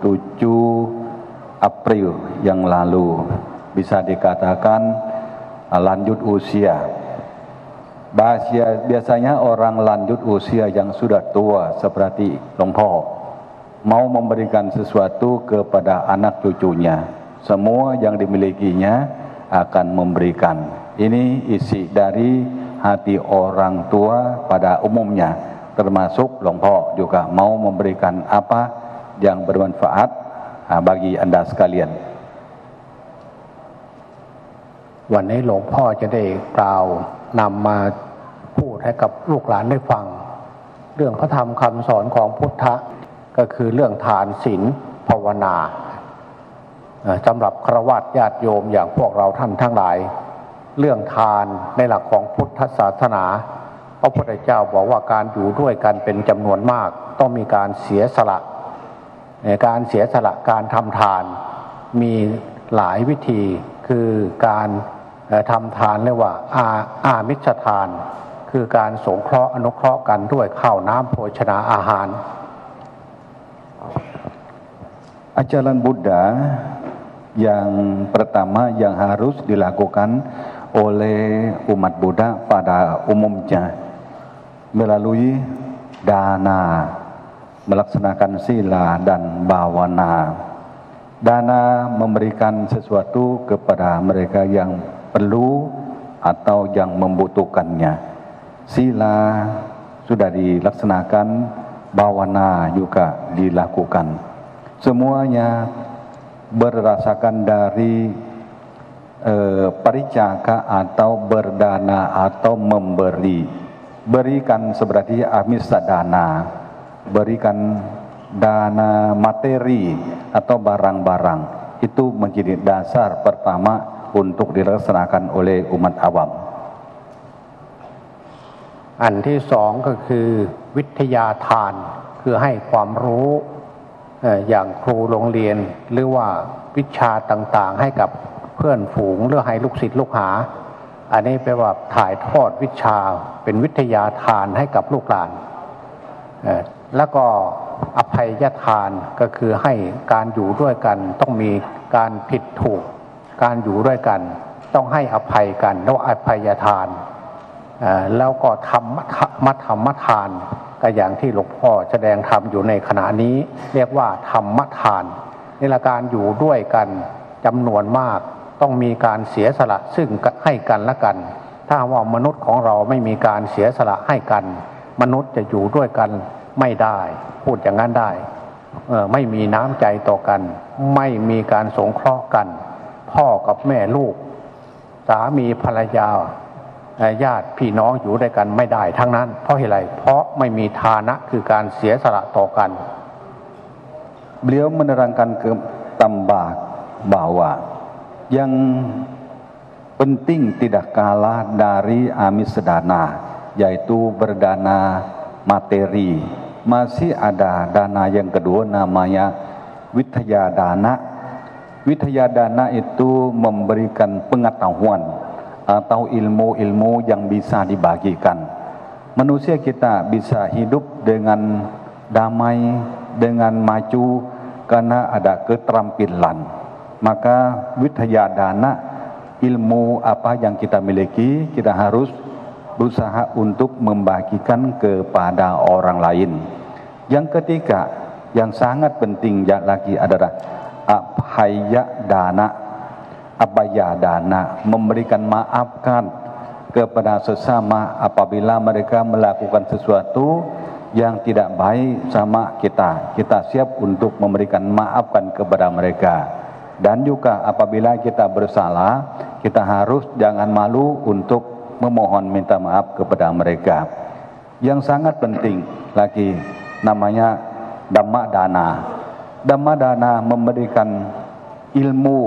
April yang lalu. Bisa dikatakan lanjut usia. Biasanya orang lanjut usia yang sudah tua seperti Longpo mau memberikan sesuatu kepada anak cucunya. Semua yang dimilikinya akan memberikan. Ini isi dari hati orang tua pada umumnya, termasuk Longpo juga mau memberikan apa yang bermanfaat bagi Anda sekalian. วันนี้หลวงพ่อจะได้กล่าวนำมาพูดให้กับลูกหลานได้ฟังเรื่องพระธรรมคำสอนของพุทธะก็คือเรื่องทานศีลภาวนาสำหรับฆราวาสญาติโยมอย่างพวกเราท่านทั้งหลายเรื่องทานในหลักของพุทธศาสนาพระพุทธเจ้าบอกว่าการอยู่ด้วยกันเป็นจำนวนมากต้องมีการเสียสละการทำทานมีหลายวิธีคือการทำทานเรียกว่าอามิชทานคือการสงเคราะห์อนุเคราะห์กันด้วยข้าวน้ำโภชนาอาหาร Ajaran Buddha yang pertama yang harus dilakukan oleh umat Buddha pada umumnya melalui dana, melaksanakan sila dan bhavana. Dana memberikan sesuatu kepada mereka yang perlu atau yang membutuhkannya. Sila sudah dilaksanakan, bawana juga dilakukan. Semuanya berdasarkan dari paricaka atau berdana atau memberi. Berikan seperti amisadana, berikan dana materi atau barang-barang. Itu menjadi dasar pertama untuk dilaksanakan oleh umat awam. อันที่สองก็คือวิทยาทานคือให้ความรู้อย่างครูโรงเรียนหรือว่าวิชาต่างๆให้กับเพื่อนฝูงหรือให้ลูกศิษย์ลูกหาอันนี้แปลว่าถ่ายทอดวิชาเป็นวิทยาทานให้กับลูกหลานแล้วก็อภัยทานก็คือให้การอยู่ด้วยกันต้องมีการผิดถูกการอยู่ด้วยกันต้องให้อภัยกันแล้วอภัยทานแล้วก็ธรรมทานก็อย่างที่หลวงพ่อแสดงธรรมอยู่ในขณะนี้เรียกว่าธรรมทานนี่ละการอยู่ด้วยกันจำนวนมากต้องมีการเสียสละซึ่งให้กันและกันถ้าว่ามนุษย์ของเราไม่มีการเสียสละให้กันมนุษย์จะอยู่ด้วยกันไม่ได้พูดอย่างนั้นได้ไม่มีน้ำใจต่อกันไม่มีการสงเคราะห์กันพ่อกับแม่ลูกสามีภรรยาญาติพี่น้องอยู่ด้วยกันไม่ได้ทั้งนั้นเพราะอะไรเพราะไม่มีทานะคือการเสียสละต่อกัน Beliau menerangkan ke tambah bahwa yang penting tidak kalah dari amisadana, yaitu berdana materi. Masih ada dana yang kedua namanya wityadana. Wityadana itu memberikan pengetahuan atau ilmu-ilmu yang bisa dibagikan. Manusia kita bisa hidup dengan damai, dengan maju karena ada keterampilan. Maka wityadana, ilmu apa yang kita miliki, kita harus berusaha untuk membagikan kepada orang lain. Yang ketiga, yang sangat penting lagi adalah abhaya dana. Abhaya dana, memberikan maafkan kepada sesama apabila mereka melakukan sesuatu yang tidak baik sama kita. Kita siap untuk memberikan maafkan kepada mereka. Dan juga apabila kita bersalah, kita harus jangan malu untuk memohon minta maaf kepada mereka. Yang sangat penting lagi namanya dhamma dana. Dhamma dana memberikan ilmu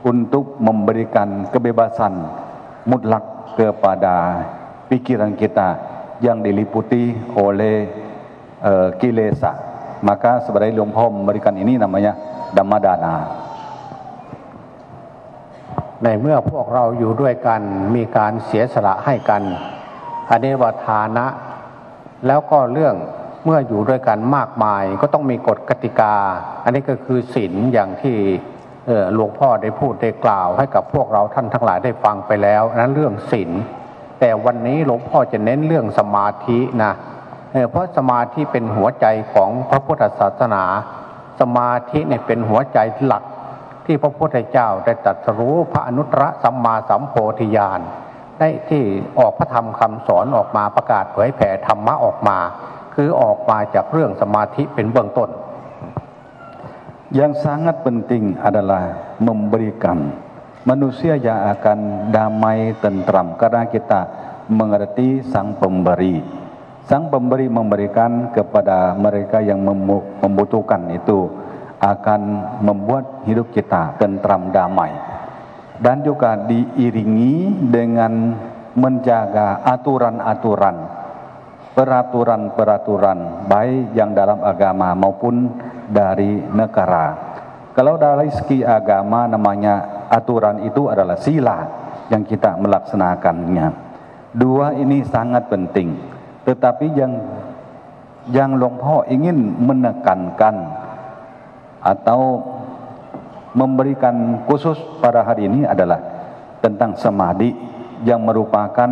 untuk memberikan kebebasan mutlak kepada pikiran kita yang diliputi oleh kilesa. Maka sebenarnya Hluangพ่อ memberikan ini namanya dhamma dana. ในเมื่อพวกเราอยู่ด้วยกันมีการเสียสละให้กันอันนี้ว่าฐานะ แล้วก็เรื่องเมื่ออยู่ด้วยกันมากมายก็ต้องมีกฎกติกาอันนี้ก็คือศีลอย่างที่หลวงพ่อได้พูดได้กล่าวให้กับพวกเราท่านทั้งหลายได้ฟังไปแล้วนั้นเรื่องศีลแต่วันนี้หลวงพ่อจะเน้นเรื่องสมาธินะเพราะสมาธิเป็นหัวใจของพระพุทธศาสนาสมาธิเนี่ยเป็นหัวใจหลักที่พระพุทธเจ้าได้ตรัสรู้พระอนุตตรสัมมาสัมโพธิญาณได้ที่ออกพระธรรมคำสอนออกมาประกาศเผยแผ่ธรรมะออกมาคือออกมาจากเรื่องสมาธิเป็นเบื้องต้น Yang sangat penting adalah memberikan manusia yang akan damai tentram karena kita mengerti sang pemberi. Sang pemberi memberikan kepada mereka yang membutuhkan itu akan membuat hidup kita tentram damai. Dan juga diiringi dengan menjaga aturan-aturan, peraturan-peraturan baik yang dalam agama maupun dari negara. Kalau dari segi agama namanya aturan itu adalah sila yang kita melaksanakannya. Dua ini sangat penting. Tetapi yang Hluangพ่อ ingin menekankan atau memberikan khusus pada hari ini adalah tentang samadhi yang merupakan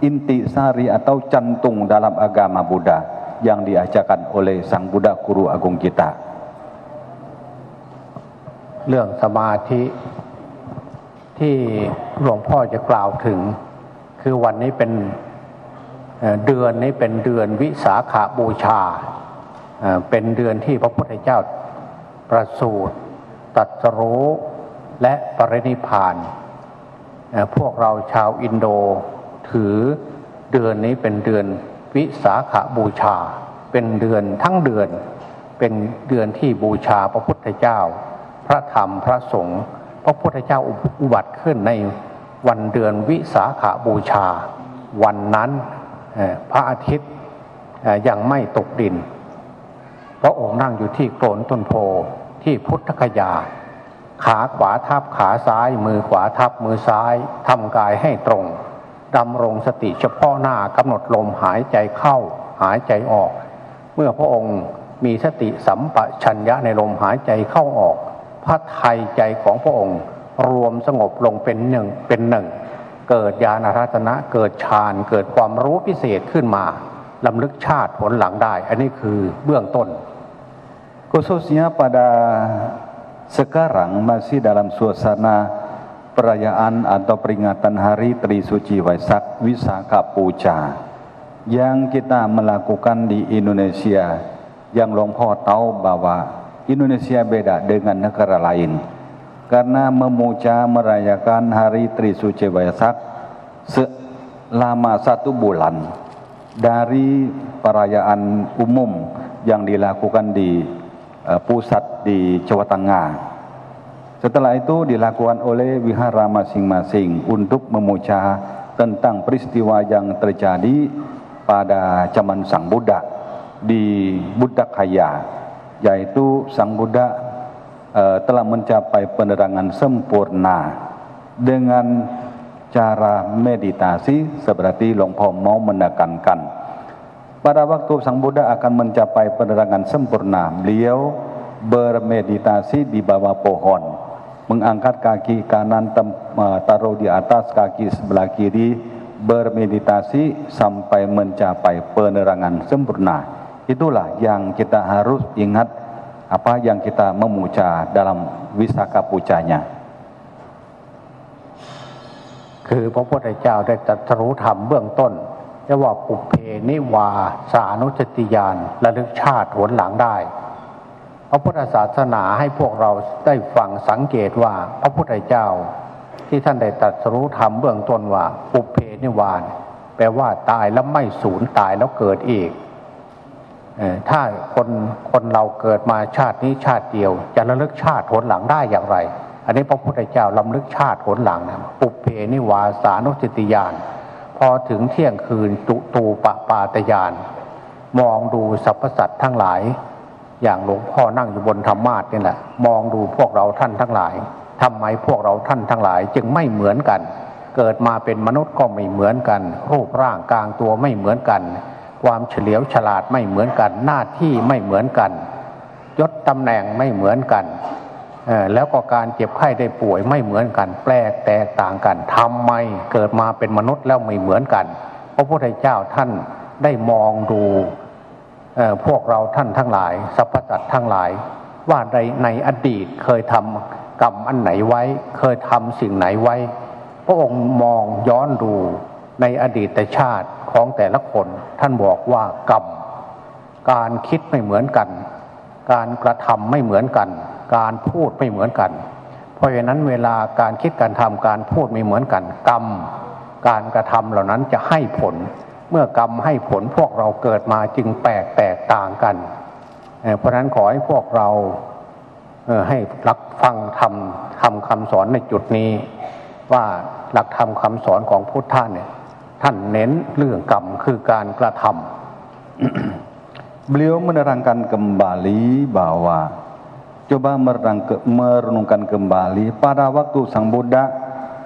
intisari atau cantung dalam agama Buddha yang diajarkan oleh Sang Buddha Guru Agung kita. เรื่องสมาธิท ที่หลวงพ่อจะกล่าวถึงคือวันนี้เป็นเดือนนี้เป็นเดือนวิสาขบูชาเป็นเดือนที่พระพุทธเจ้าประสูติตรัสรู้และปรินิพพานพวกเราชาวอินโดถือเดือนนี้เป็นเดือนวิสาขบูชาเป็นเดือนทั้งเดือนเป็นเดือนที่บูชาพระพุทธเจ้าพระธรรมพระสงฆ์พระพุทธเจ้าอุบัติขึ้นในวันเดือนวิสาขบูชาวันนั้นพระอาทิตย์ยังไม่ตกดินพระองค์นั่งอยู่ที่โคนต้นโพที่พุทธคยาขาขวาทับขาซ้ายมือขวาทับมือซ้ายทำกายให้ตรงดำรงสติเฉพาะหน้ากำหนดลมหายใจเข้าหายใจออกเมื่อพระองค์มีสติสัมปชัญญะในลมหายใจเข้าออกพระทัยใจของพระองค์รวมสงบลงเป็นหนึ่งเกิดญาณรัตนะเกิดฌานเกิดความรู้พิเศษขึ้นมาลำลึกชาติผลหลังได้อันนี้คือเบื้องต้น Khususnya pada sekarang masih dalam suasana perayaan atau peringatan Hari Trisuci Waisak Wisaka Puja yang kita melakukan di Indonesia, yang Long Po tahu bahwa Indonesia beda dengan negara lain karena memuja merayakan Hari Trisuci Waisak selama 1 bulan dari perayaan umum yang dilakukan di pusat di Jawa Tengah. Setelah itu dilakukan oleh wihara masing-masing untuk memuja tentang peristiwa yang terjadi pada zaman Sang Buddha di Buddhakaya, yaitu Sang Buddha telah mencapai penerangan sempurna dengan cara meditasi seperti Long Po mau menekankan. Pada waktu Sang Buddha akan mencapai penerangan sempurna, beliau bermeditasi di bawah pohon, mengangkat kaki kanan taruh di atas kaki sebelah kiri, bermeditasi sampai mencapai penerangan sempurna. Itulah yang kita harus ingat, apa yang kita memuja dalam Wisaka Puja-nya. คือพระพุทธเจ้าได้ตรัสรู้ธรรมเบื้องต้นเรียกว่าปุเพนิวาสานุสติญาณระลึกชาติผลหลังได้พระพุทธศาสนาให้พวกเราได้ฟังสังเกตว่าพระพุทธเจ้าที่ท่านได้ตรัสรู้ธรรมเบื้องต้นว่าปุเพนิวาสแปลว่าตายแล้วไม่สูญตายแล้วเกิดอีกถ้าคนเราเกิดมาชาตินี้ชาติเดียวจะระลึกชาติผลหลังได้อย่างไรอันนี้พระพุทธเจ้าล้ำลึกชาติผลหลังนะปุเพนิวาสานุสติญาณพอถึงเที่ยงคืนตูปปาตญาณมองดูสรรพสัตว์ทั้งหลายอย่างหลวงพ่อนั่งอยู่บนธรรมาสน์นี่แหละมองดูพวกเราท่านทั้งหลายทำไมพวกเราท่านทั้งหลายจึงไม่เหมือนกันเกิดมาเป็นมนุษย์ก็ไม่เหมือนกันรูปร่างกลางตัวไม่เหมือนกันความเฉลียวฉลาดไม่เหมือนกันหน้าที่ไม่เหมือนกันยศตำแหน่งไม่เหมือนกันแล้วก็การเจ็บไข้ได้ป่วยไม่เหมือนกันแปลกแตกต่างกันทำไมเกิดมาเป็นมนุษย์แล้วไม่เหมือนกันพระพุทธเจ้าท่านได้มองดูพวกเราท่านทั้งหลายสรรพสัตว์ทั้งหลายว่าในอดีตเคยทำกรรมอันไหนไว้เคยทำสิ่งไหนไว้พระองค์มองย้อนดูในอดีตชาติของแต่ละคนท่านบอกว่ากรรมการคิดไม่เหมือนกันการกระทำไม่เหมือนกันการพูดไม่เหมือนกันเพราะฉะนั้นเวลาการคิดการทำการพูดไม่เหมือนกันกรรมการกระทำเหล่านั้นจะให้ผลเมื่อกรรมให้ผลพวกเราเกิดมาจึงแตกต่างกันเพราะฉะนั้นขอให้พวกเราให้รับฟังทำคำสอนในจุดนี้ว่าหลักธรรมคำสอนของพุทธะเนี่ยท่านเน้นเรื่องกรรมคือการกระทำ Beliau menerangkan kembali bahwa coba merenungkan kembali pada waktu Sang Buddha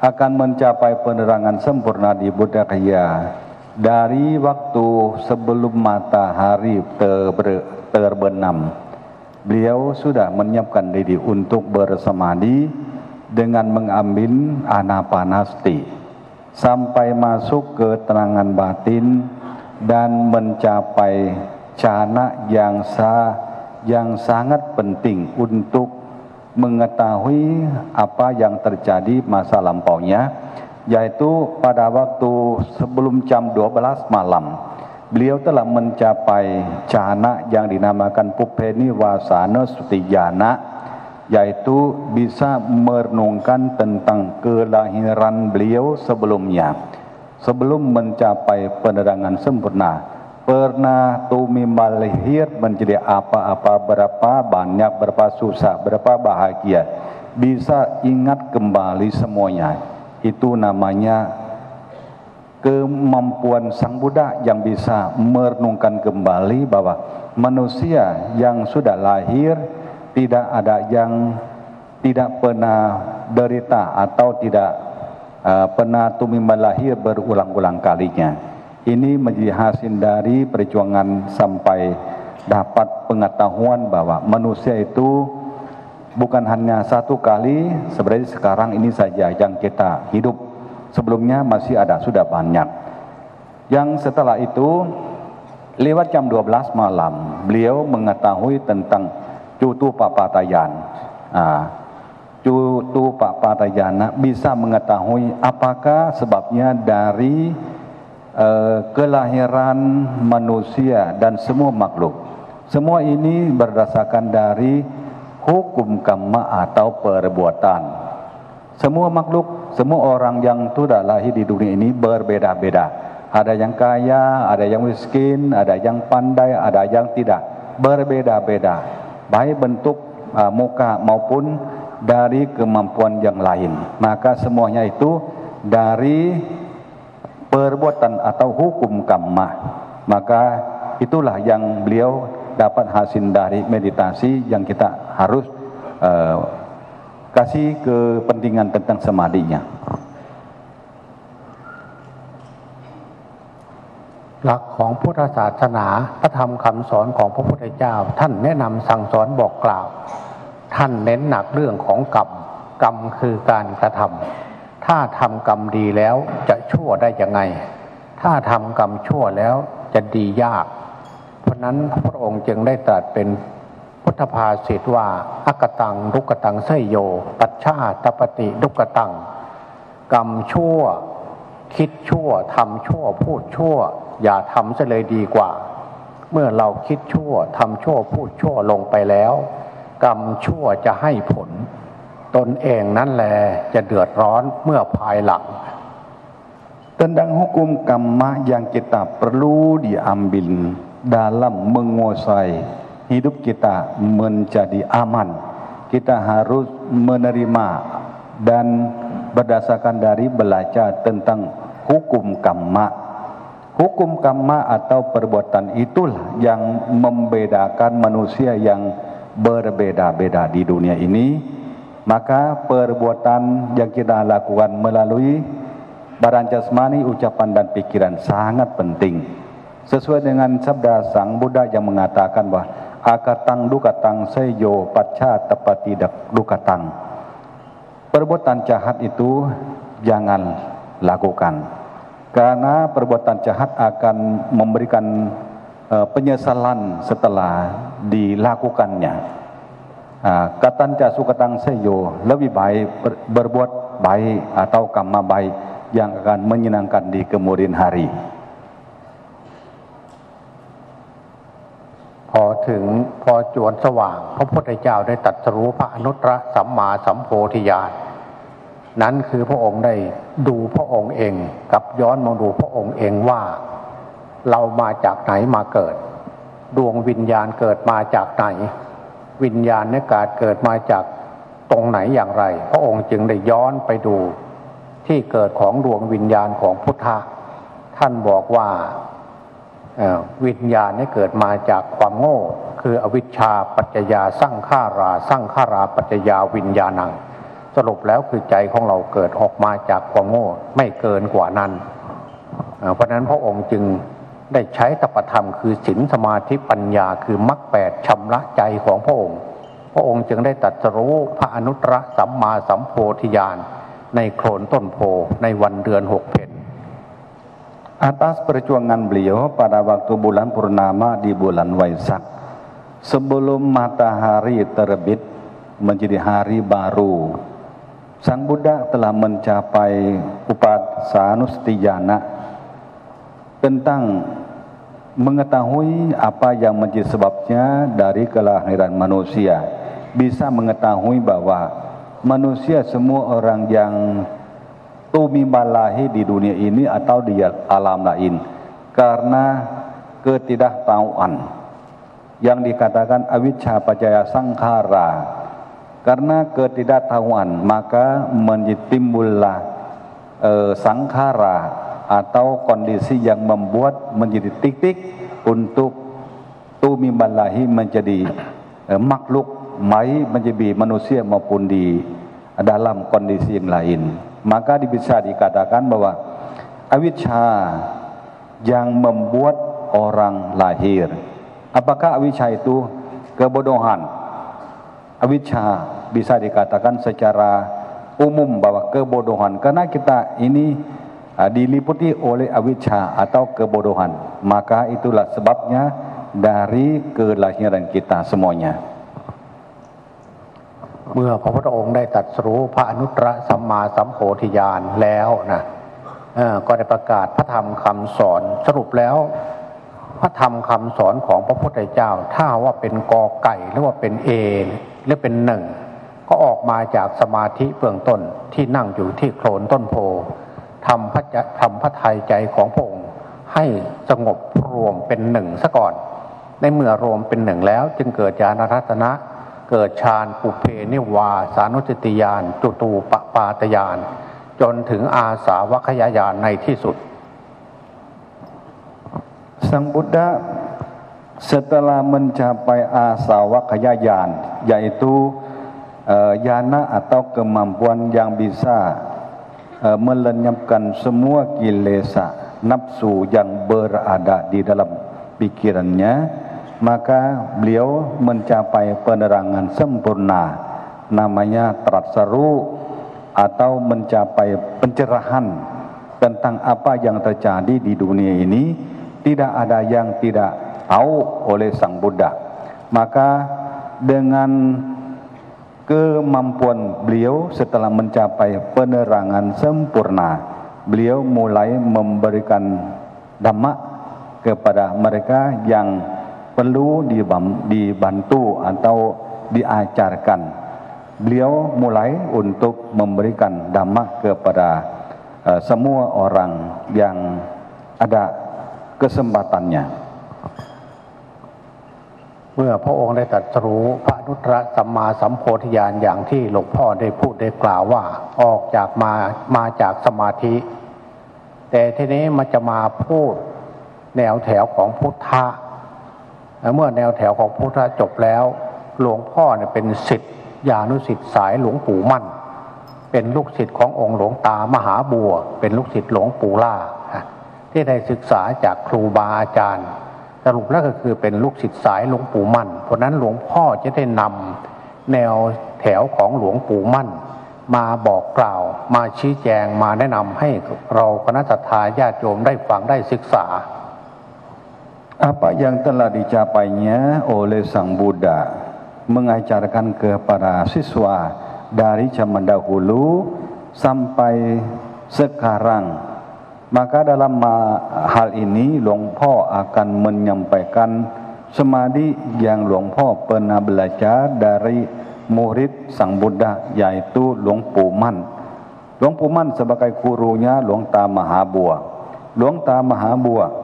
akan mencapai penerangan sempurna di Buddhakaya dari waktu sebelum matahari terbenam. Beliau sudah menyiapkan diri untuk bersemadi dengan mengambil anapanasti sampai masuk ke terangan batin dan mencapai jhana yang sangat penting untuk mengetahui apa yang terjadi masa lampaunya, yaitu pada waktu sebelum jam 12 malam beliau telah mencapai jana yang dinamakan Pupeni Wasana Sutijana, yaitu bisa merenungkan tentang kelahiran beliau sebelumnya, sebelum mencapai penerangan sempurna. Pernah Tumi lahir menjadi apa-apa, berapa banyak, berapa susah, berapa bahagia, bisa ingat kembali semuanya. Itu namanya kemampuan Sang Buddha yang bisa merenungkan kembali bahwa manusia yang sudah lahir tidak ada yang tidak pernah derita atau tidak pernah Tumi lahir berulang-ulang kalinya. Ini menjadi hasil dari perjuangan sampai dapat pengetahuan bahwa manusia itu bukan hanya satu kali, sebenarnya sekarang ini saja yang kita hidup. Sebelumnya masih ada, sudah banyak. Yang setelah itu, lewat jam 12 malam, beliau mengetahui tentang Cutu Papatayan. Cutu Papatayana bisa mengetahui apakah sebabnya dari kelahiran manusia dan semua makhluk. Semua ini berdasarkan dari hukum karma atau perbuatan. Semua makhluk, semua orang yang sudah lahir di dunia ini berbeda-beda. Ada yang kaya, ada yang miskin, ada yang pandai, ada yang tidak. Berbeda-beda, baik bentuk muka maupun dari kemampuan yang lain. Maka semuanya itu dari perbuatan atau hukum karma. Maka itulah yang beliau dapat hasil dari meditasi yang kita harus kasih kepentingan tentang samadinya. หลักของพุทธศาสนาพระธรรมคำสอนของพระพุทธเจ้าท่านแนะนำสั่งสอนบอกกล่าวท่านเน้นหนักเรื่องของกรรม กรรมคือการกระทำถ้าทำกรรมดีแล้วจะชั่วได้ยังไงถ้าทำกรรมชั่วแล้วจะดียากเพราะนั้นพระองค์จึงได้ตรัสเป็นพุทธภาษิตว่าอักตังทุกตังไสโยปัจฉาตปฏิทุกตังกรรมชั่วคิดชั่วทำชั่วพูดชั่วอย่าทำซะเลยดีกว่าเมื่อเราคิดชั่วทำชั่วพูดชั่วลงไปแล้วกรรมชั่วจะให้ผลตนเองนั่นแหละจะเดือดร้อนเมื่อภายหลัง Tentang hukum karma yang kita perlu diambil dalam menguasai hidup kita menjadi aman, kita harus menerima dan berdasarkan dari belajar tentang hukum karma. Hukum karma atau perbuatan itulah yang membedakan manusia yang berbeda-beda di dunia ini. Maka perbuatan yang kita lakukan melalui badan jasmani, ucapan dan pikiran sangat penting. Sesuai dengan sabda Sang Buddha yang mengatakan bahwa akatang dukatang seyo pacha tepati dukatang. Perbuatan jahat itu jangan lakukan. Karena perbuatan jahat akan memberikan penyesalan setelah dilakukannya. Katanca sukatang seyo, lebih baik berbuat baik atau karma baik yang akan menyenangkan di kemudian hari. พอจวนสว่างพระพุทธเจ้าได้ตรัสรู้พระอนุตตรสัมมาสัมโพธิญาณนั้นคือพระองค์ได้ดูพระองค์เองกับย้อนมองดูพระองค์เองว่าเรามาจากไหนมาเกิดดวงวิญญาณเกิดมาจากไหนวิญญาณในการเกิดมาจากตรงไหนอย่างไรพระองค์จึงได้ย้อนไปดูที่เกิดของดวงวิญญาณของพุทธะท่านบอกว่าวิญญาณนี้เกิดมาจากความโง่คืออวิชชาปัจจยาสังขาราปัจจยาวิญญาณังสรุปแล้วคือใจของเราเกิดออกมาจากความโง่ไม่เกินกว่านั้นเพราะนั้นพระองค์จึงได้ใช้ตปธรรมคือศีลสมาธิปัญญาคือมรรคแปดชำระใจของพระองค์พระองค์จึงได้ตรัสรู้พระอนุตตรสัมมาสัมโพธิญาณในโคลนต้นโพในวันเดือน6 เพ็ญ Atas perjuangan beliau pada waktu bulan purnama di bulan Waisak, sebelum matahari terbit, menjadi hari baru. Sang Buddha telah mencapai upasanustiyana tentang mengetahui apa yang menjadi sebabnya dari kelahiran manusia. Bisa mengetahui bahwa manusia semua orang yang tumimba lahir di dunia ini atau di alam lain karena ketidaktahuan yang dikatakan avijja pacaya sankhara. Karena ketidaktahuan maka timbullah sankhara atau kondisi yang membuat menjadi titik untuk tumimba lahir menjadi makhluk baik menjadi manusia maupun di dalam kondisi yang lain. Maka bisa dikatakan bahwa avijja yang membuat orang lahir. Apakah avijja itu kebodohan? Avijja bisa dikatakan secara umum bahwa kebodohan, karena kita ini diliputi oleh avijja atau kebodohan. Maka itulah sebabnya dari kelahiran kita semuanya. เมื่อพระพุทธองค์ได้ตรัสรู้พระอนุตตรสัมมาสัมโพธิญาณแล้วนะก็ได้ประกาศพระธรรมคำสอนสรุปแล้วพระธรรมคำสอนของพระพุทธเจ้าถ้าว่าเป็นกอไก่หรือว่าเป็นเอหรือเป็นหนึ่งก็ออกมาจากสมาธิเบื้องต้นที่นั่งอยู่ที่โคลนต้นโพทำพระทัยใจของพระองค์ให้สงบรวมเป็นหนึ่งซะก่อนในเมื่อรวมเป็นหนึ่งแล้วจึงเกิดญาณทัศนะเกิดฌานปุเพนิวาสานุสติญาณจุตูปปาตญาณจนถึงอาสาวัคยญาณในที่สุด Sang Buddha setelah mencapai asawakaya yan, yaitu yana atau kemampuan yang bisa melenyapkan semua kilesa nafsu yang berada di dalam pikirannya, maka beliau mencapai penerangan sempurna, namanya tratsaru atau mencapai pencerahan tentang apa yang terjadi di dunia ini. Tidak ada yang tidak tahu oleh Sang Buddha. Maka dengan kemampuan beliau setelah mencapai penerangan sempurna, beliau mulai memberikan dhamma kepada mereka yang perlu dibantu atau diajarkan. Beliau mulai untuk memberikan dhamma kepada semua orang yang ada kesempatannya. เมื่อพระองค์ได้ตรัสรู้พระอนุตตรสัมมาสัมโพธิญาณอย่างที่หลวงพ่อได้พูดได้กล่าวว่าออกจากมาจากสมาธิแต่ทีนี้มันจะมาพูดแนวแถวของพุทธะเมื่อแนวแถวของพุทธะจบแล้วหลวงพ่อเนี่ยเป็นศิษยานุศิษย์สายหลวงปู่มั่นเป็นลูกศิษย์ขององค์หลวงตามหาบัวเป็นลูกศิษย์หลวงปู่ล่าที่ได้ศึกษาจากครูบาอาจารย์สรุปแล้วก็คือเป็นลูกศิษย์สายหลวงปู่มั่นเพราะนั้นหลวงพ่อจะได้นำแนวแถวของหลวงปู่มั่นมาบอกกล่าวมาชี้แจงมาแนะนำให้เราคณะศรัทธาญาติโยมได้ฟังได้ศึกษา Apa yang telah dicapainya oleh Sang Buddha mengajarkan kepada siswa dari zaman dahulu sampai sekarang. Maka dalam hal ini Luang Po akan menyampaikan semadi yang Luang Po pernah belajar dari murid Sang Buddha yaitu Luang Pu Man. Luang Pu Man sebagai gurunya Luang Ta Mahabua. Luang Ta Mahabua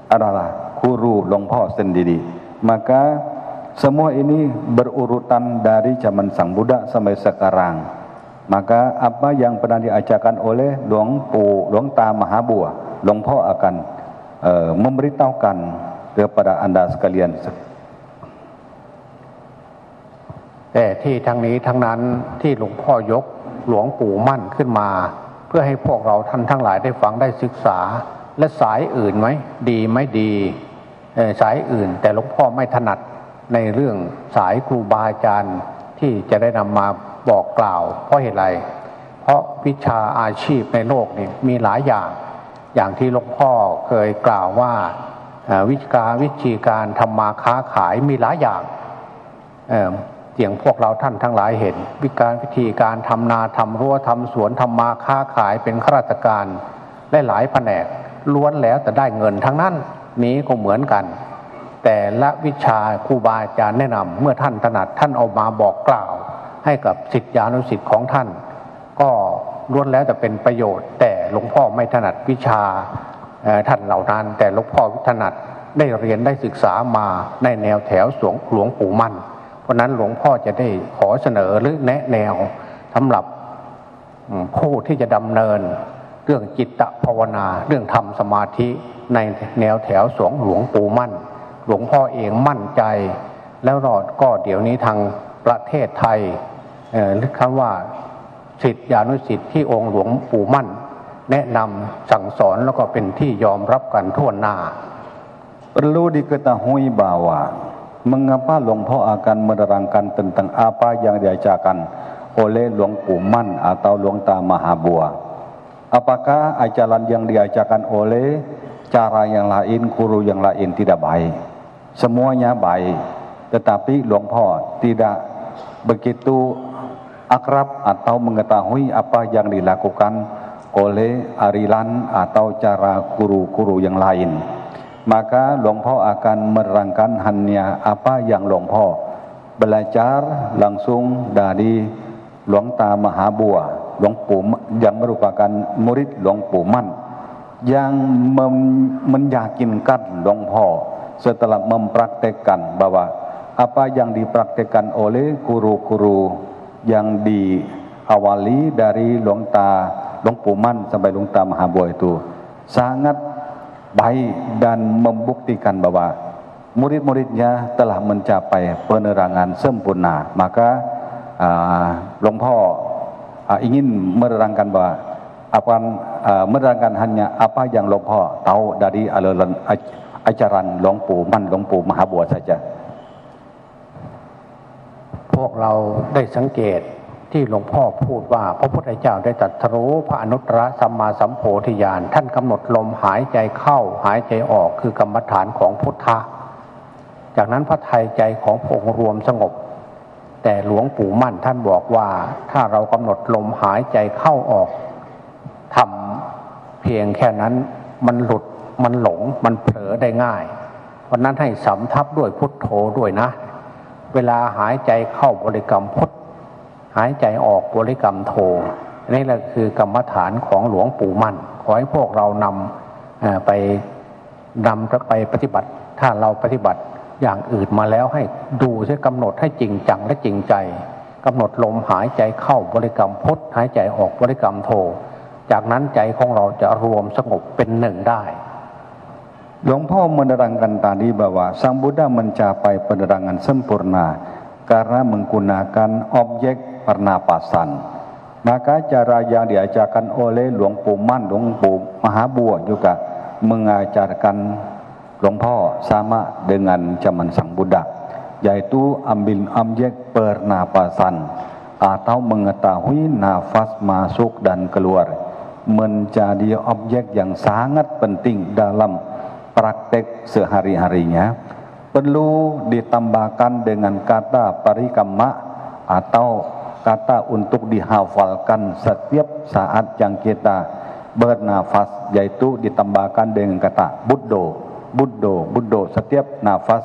adalah guru Luang Po sendiri. Maka semua ini berurutan dari zaman Sang Buddha sampai sekarang. Maka apa yang pernah diajarkan oleh Luang Ta Mahabua, Luang Po akan memberitahukan kepada Anda sekalian. แต่ที่ทั้งนี้ทั้งนั้นที่หลวงพ่อยกหลวงปู่มั่นขึ้นมาเพื่อให้พวกเราท่านทั้งหลายได้ฟังได้ศึกษาและสายอื่นไหมดีไม่ดีสายอื่นแต่หลวงพ่อไม่ถนัดในเรื่องสายครูบาอาจารย์ที่จะได้นำมาบอกกล่าวเพราะเหตุไรเพราะวิชาอาชีพในโลกนี่มีหลายอย่างที่หลวงพ่อเคยกล่าวว่าวิธีการทำมาค้าขายมีหลายอย่าง เสี่ยงพวกเราท่านทั้งหลายเห็นวิธีการทำนาทำรั้วทำสวนทำมาค้าขายเป็นข้าราชการหลายแผนกล้วนแล้วแต่ได้เงินทั้งนั้นนี้ก็เหมือนกันแต่ละวิชาครูบาอาจารย์แนะนำเมื่อท่านถนัดท่านเอามาบอกกล่าวให้กับศิษยานุศิษย์ของท่านก็ล้วนแล้วแต่เป็นประโยชน์แต่หลวงพ่อไม่ถนัดวิชาท่านเหล่านั้นแต่หลวงพ่อถนัดได้เรียนได้ศึกษามาในแนวแถวหลวงปู่มั่นเพราะนั้นหลวงพ่อจะได้ขอเสนอหรือแนะแนวสำหรับผู้ที่จะดำเนินเรื่องจิตภาวนาเรื่องทำสมาธิในแนวแถวหลวงปู่มั่นหลวงพ่อเองมั่นใจแล้วก็เดี๋ยวนี้ทางประเทศไทยเรียกคำว่าศิษยานุศิษย์ที่องค์หลวงปู่มั่นแนะนำสั่งสอนแล้วก็เป็นที่ยอมรับกันทั่วหน้า Perlu diketahui bahwa mengapa Lumpur akan menerangkan tentang apa yang diajarkan oleh Luang Puman atau Luang Ta Mahabua. Apakah ajaran yang diajarkan oleh cara yang lain, guru yang lain tidak baik? Semuanya baik, tetapi Lumpur tidak begitu akrab atau mengetahui apa yang dilakukan oleh aliran atau cara guru-guru yang lain. Maka Lumpur akan menerangkan hanya apa yang Lumpur belajar langsung dari Luang Ta Mahabua, yang merupakan murid Luang Puman, yang meyakinkan Lumpur setelah mempraktekkan bahwa apa yang dipraktekkan oleh guru-guru yang diawali dari Luang Puman sampai Luang Ta Mahabua itu sangat baik dan membuktikan bahwa murid-muridnya telah mencapai penerangan sempurna. Maka Lumpur ingin menerangkan bahwa menerangkan hanya apa yang Lumpur tahu dari aliran ajaran Luang Puman, Luang Pu Mahabua saja. พวกเราได้สังเกตที่หลวงพ่อพูดว่าพระพุทธเจ้าได้ตรัสรู้พระอนุตตรสัมมาสัมโพธิญาณท่านกำหนดลมหายใจเข้าหายใจออกคือกรรมฐานของพุทธะจากนั้นพระทัยใจของพระองค์รวมสงบแต่หลวงปู่มั่นท่านบอกว่าถ้าเรากำหนดลมหายใจเข้าออกทำเพียงแค่นั้นมันหลุดมันหลงมันเผลอได้ง่ายเพราะนั้นให้สำทับด้วยพุทโธด้วยนะเวลาหายใจเข้าบริกรรมพุทหายใจออกบริกรรมโธนี่แหละคือกรรมฐานของหลวงปู่มั่นขอให้พวกเรานำไปปฏิบัติถ้าเราปฏิบัติอย่างอื่นมาแล้วให้ดูใช้กำหนดให้จริงจังและจริงใจกำหนดลมหายใจเข้าบริกรรมพุทหายใจออกบริกรรมโธจากนั้นใจของเราจะรวมสงบเป็นหนึ่งได้Lumpur menerangkan tadi bahwa Sang Buddha mencapai penerangan sempurna karena menggunakan objek pernapasan. Maka cara yang diajarkan oleh Luang Puman, Luang Pu Mahabua juga mengajarkan Lumpur sama dengan zaman Sang Buddha, yaitu ambil objek pernapasan atau mengetahui nafas masuk dan keluar menjadi objek yang sangat penting dalam praktek sehari-harinya. Perlu ditambahkan dengan kata parikamma atau kata untuk dihafalkan setiap saat yang kita bernafas, yaitu ditambahkan dengan kata Buddho, Buddho, Buddho setiap nafas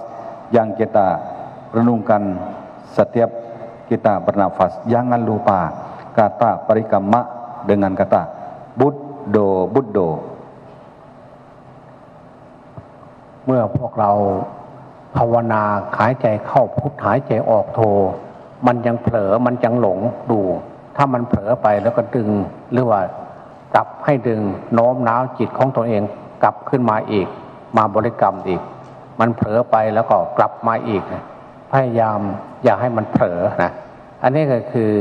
yang kita renungkan setiap kita bernafas. Jangan lupa kata parikamma dengan kata Buddho, Buddho. เมื่อพวกเราภาวนาหายใจเข้าพุทหายใจออกโธมันยังเผลอมันยังหลงดูถ้ามันเผลอไปแล้วก็ดึงหรือว่าจับให้ดึงโน้มน้าวจิตของตัวเองกลับขึ้นมาอีกมาบริกรรมอีกมันเผลอไปแล้วก็กลับมาอีกพยายามอย่าให้มันเผลอนะอันนี้ก็คือ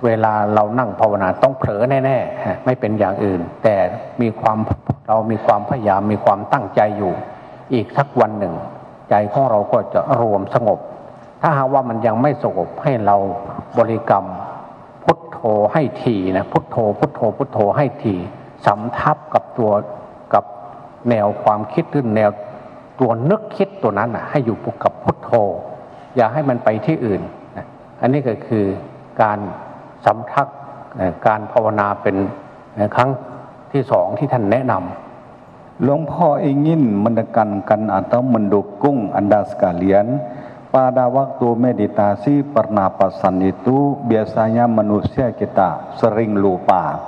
เวลาเรานั่งภาวนาต้องเผลอแน่ๆไม่เป็นอย่างอื่นแต่เรามีความพยายามมีความตั้งใจอยู่อีกสักวันหนึ่งใจของเราก็จะรวมสงบถ้าหากว่ามันยังไม่สงบให้เราบริกรรมพุทโธให้ทีนะพุทโธพุทโธพุทโธให้ทีสำทับกับแนวความคิดหรือแนวตัวนึกคิดตัวนั้นนะให้อยู่กับพุทโธอย่าให้มันไปที่อื่นนะ อันนี้ก็คือการสำทักการภาวนาเป็นครั้งที่สองที่ท่านแนะนำ Longpo ingin menekankan atau mendukung Anda sekalian pada waktu meditasi pernapasan itu biasanya manusia kita sering lupa.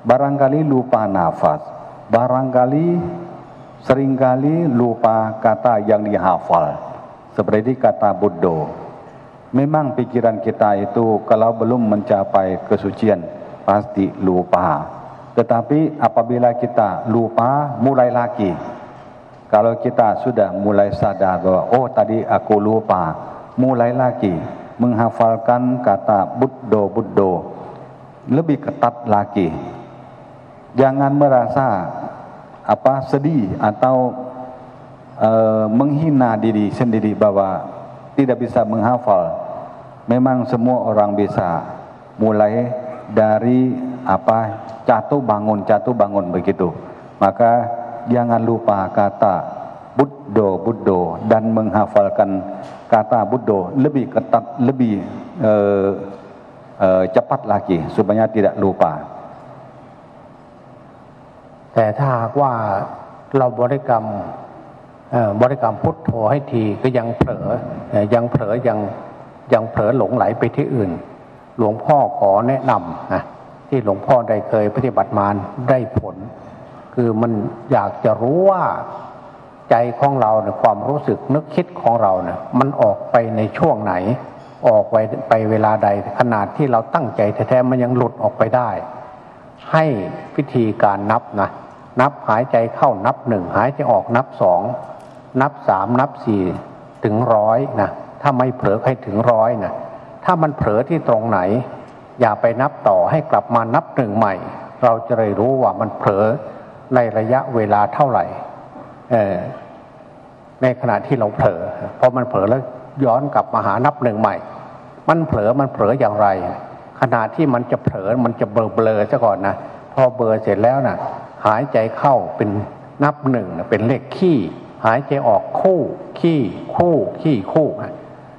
Barangkali lupa nafas, barangkali seringkali lupa kata yang dihafal, seperti kata Buddha. Memang pikiran kita itu kalau belum mencapai kesucian pasti lupa. Tetapi apabila kita lupa, mulai lagi. Kalau kita sudah mulai sadar bahwa oh tadi aku lupa, mulai lagi menghafalkan kata Buddha lebih ketat lagi. Jangan merasa sedih atau menghina diri sendiri bahwa tidak bisa menghafal. Memang semua orang bisa, mulai dari jatuh bangun begitu. Maka jangan lupa kata Buddha dan menghafalkan kata Buddha lebih ketat, lebih cepat lagi supaya tidak lupa. แต่ถ้าหากว่าเราบริกรรมพุทโธให้ทีก็ยังเผลอหลงไหลไปที่อื่นหลวงพ่อขอแนะนำนะที่หลวงพ่อได้เคยปฏิบัติมาได้ผลคือมันอยากจะรู้ว่าใจของเราเนี่ยความรู้สึกนึกคิดของเราเนี่ยมันออกไปในช่วงไหนออกไปเวลาใดขนาดที่เราตั้งใจแท้ๆมันยังหลุดออกไปได้ให้วิธีการนับหายใจเข้านับ1หายใจออกนับ2นับ3นับ4ถึง100นะถ้าไม่เผลอให้ถึง100นะถ้ามันเผลอที่ตรงไหนอย่าไปนับต่อให้กลับมานับ1ใหม่เราจะได้รู้ว่ามันเผลอในระยะเวลาเท่าไหร่ในขณะที่เราเผลอพอมันเผลอแล้วย้อนกลับมาหานับ1ใหม่มันเผลออย่างไรขณะที่มันจะเผลอมันจะเบลอซะก่อนนะพอเบลอเสร็จแล้วนะหายใจเข้าเป็นนับ1เป็นเลขขี้หายใจออกคู่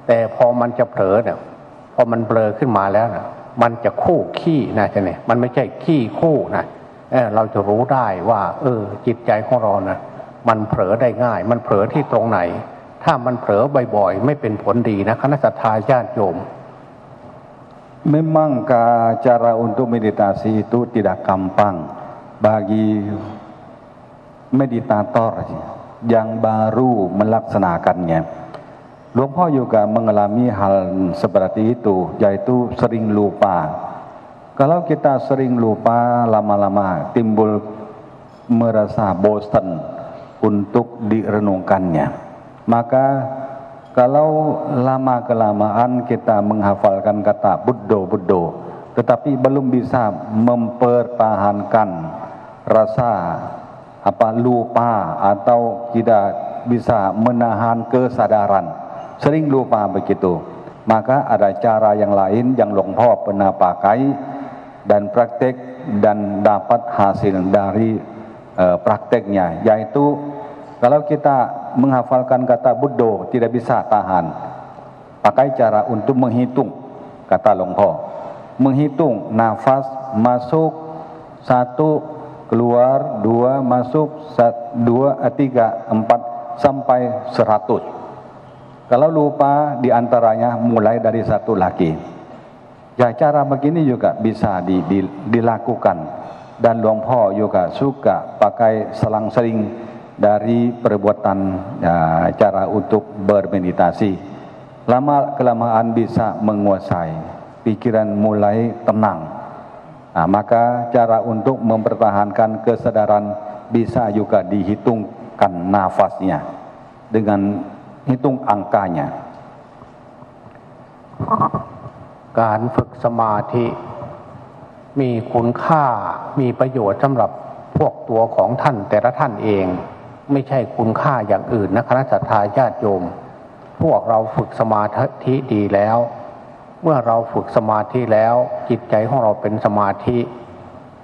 แต่พอมันจะเผลอเนี่ยพอมันเบลอขึ้นมาแล้วนะมันจะคู่ขี้นะจ๊ะเนี่ยมันไม่ใช่ขี้คู่นะเราจะรู้ได้ว่าจิตใจของเรานะมันเผลอได้ง่ายมันเผลอที่ตรงไหนถ้ามันเผลอบ่อยๆไม่เป็นผลดีนะคณะสัตยาญาติโยม Memang cara untuk meditasi itu tidak gampang bagi meditator yang baru melaksanakannya. Longpo juga mengalami hal seperti itu, yaitu sering lupa. Kalau kita sering lupa, lama-lama timbul merasa bosan untuk direnungkannya. Maka kalau lama-kelamaan kita menghafalkan kata Buddha, tetapi belum bisa mempertahankan rasa lupa atau tidak bisa menahan kesadaran, sering lupa begitu, maka ada cara yang lain yang Longpo pernah pakai dan praktek dan dapat hasil dari prakteknya, yaitu kalau kita menghafalkan kata Buddha tidak bisa tahan, pakai cara untuk menghitung, kata Longpo, menghitung nafas masuk 1, keluar 2, masuk 2, 3, 4 sampai 100. Kalau lupa diantaranya mulai dari 1 lagi. Ya, cara begini juga bisa dilakukan dan Longpo juga suka pakai selang-seling dari perbuatan cara untuk bermeditasi. Lama-kelamaan bisa menguasai, pikiran mulai tenang. Maka cara untuk mempertahankan kesadaran bisa juga dihitungkan nafasnya dengan hitung angkanya. การฝึกสมาธิมีคุณค่ามีประโยชน์สำหรับพวกตัวของท่านแต่ละท่านเองไม่ใช่คุณค่าอย่างอื่นนะคณะสัตยาญาติโยมพวกเราฝึกสมาธิดีแล้วเมื่อเราฝึกสมาธิแล้วจิตใจของเราเป็นสมาธิ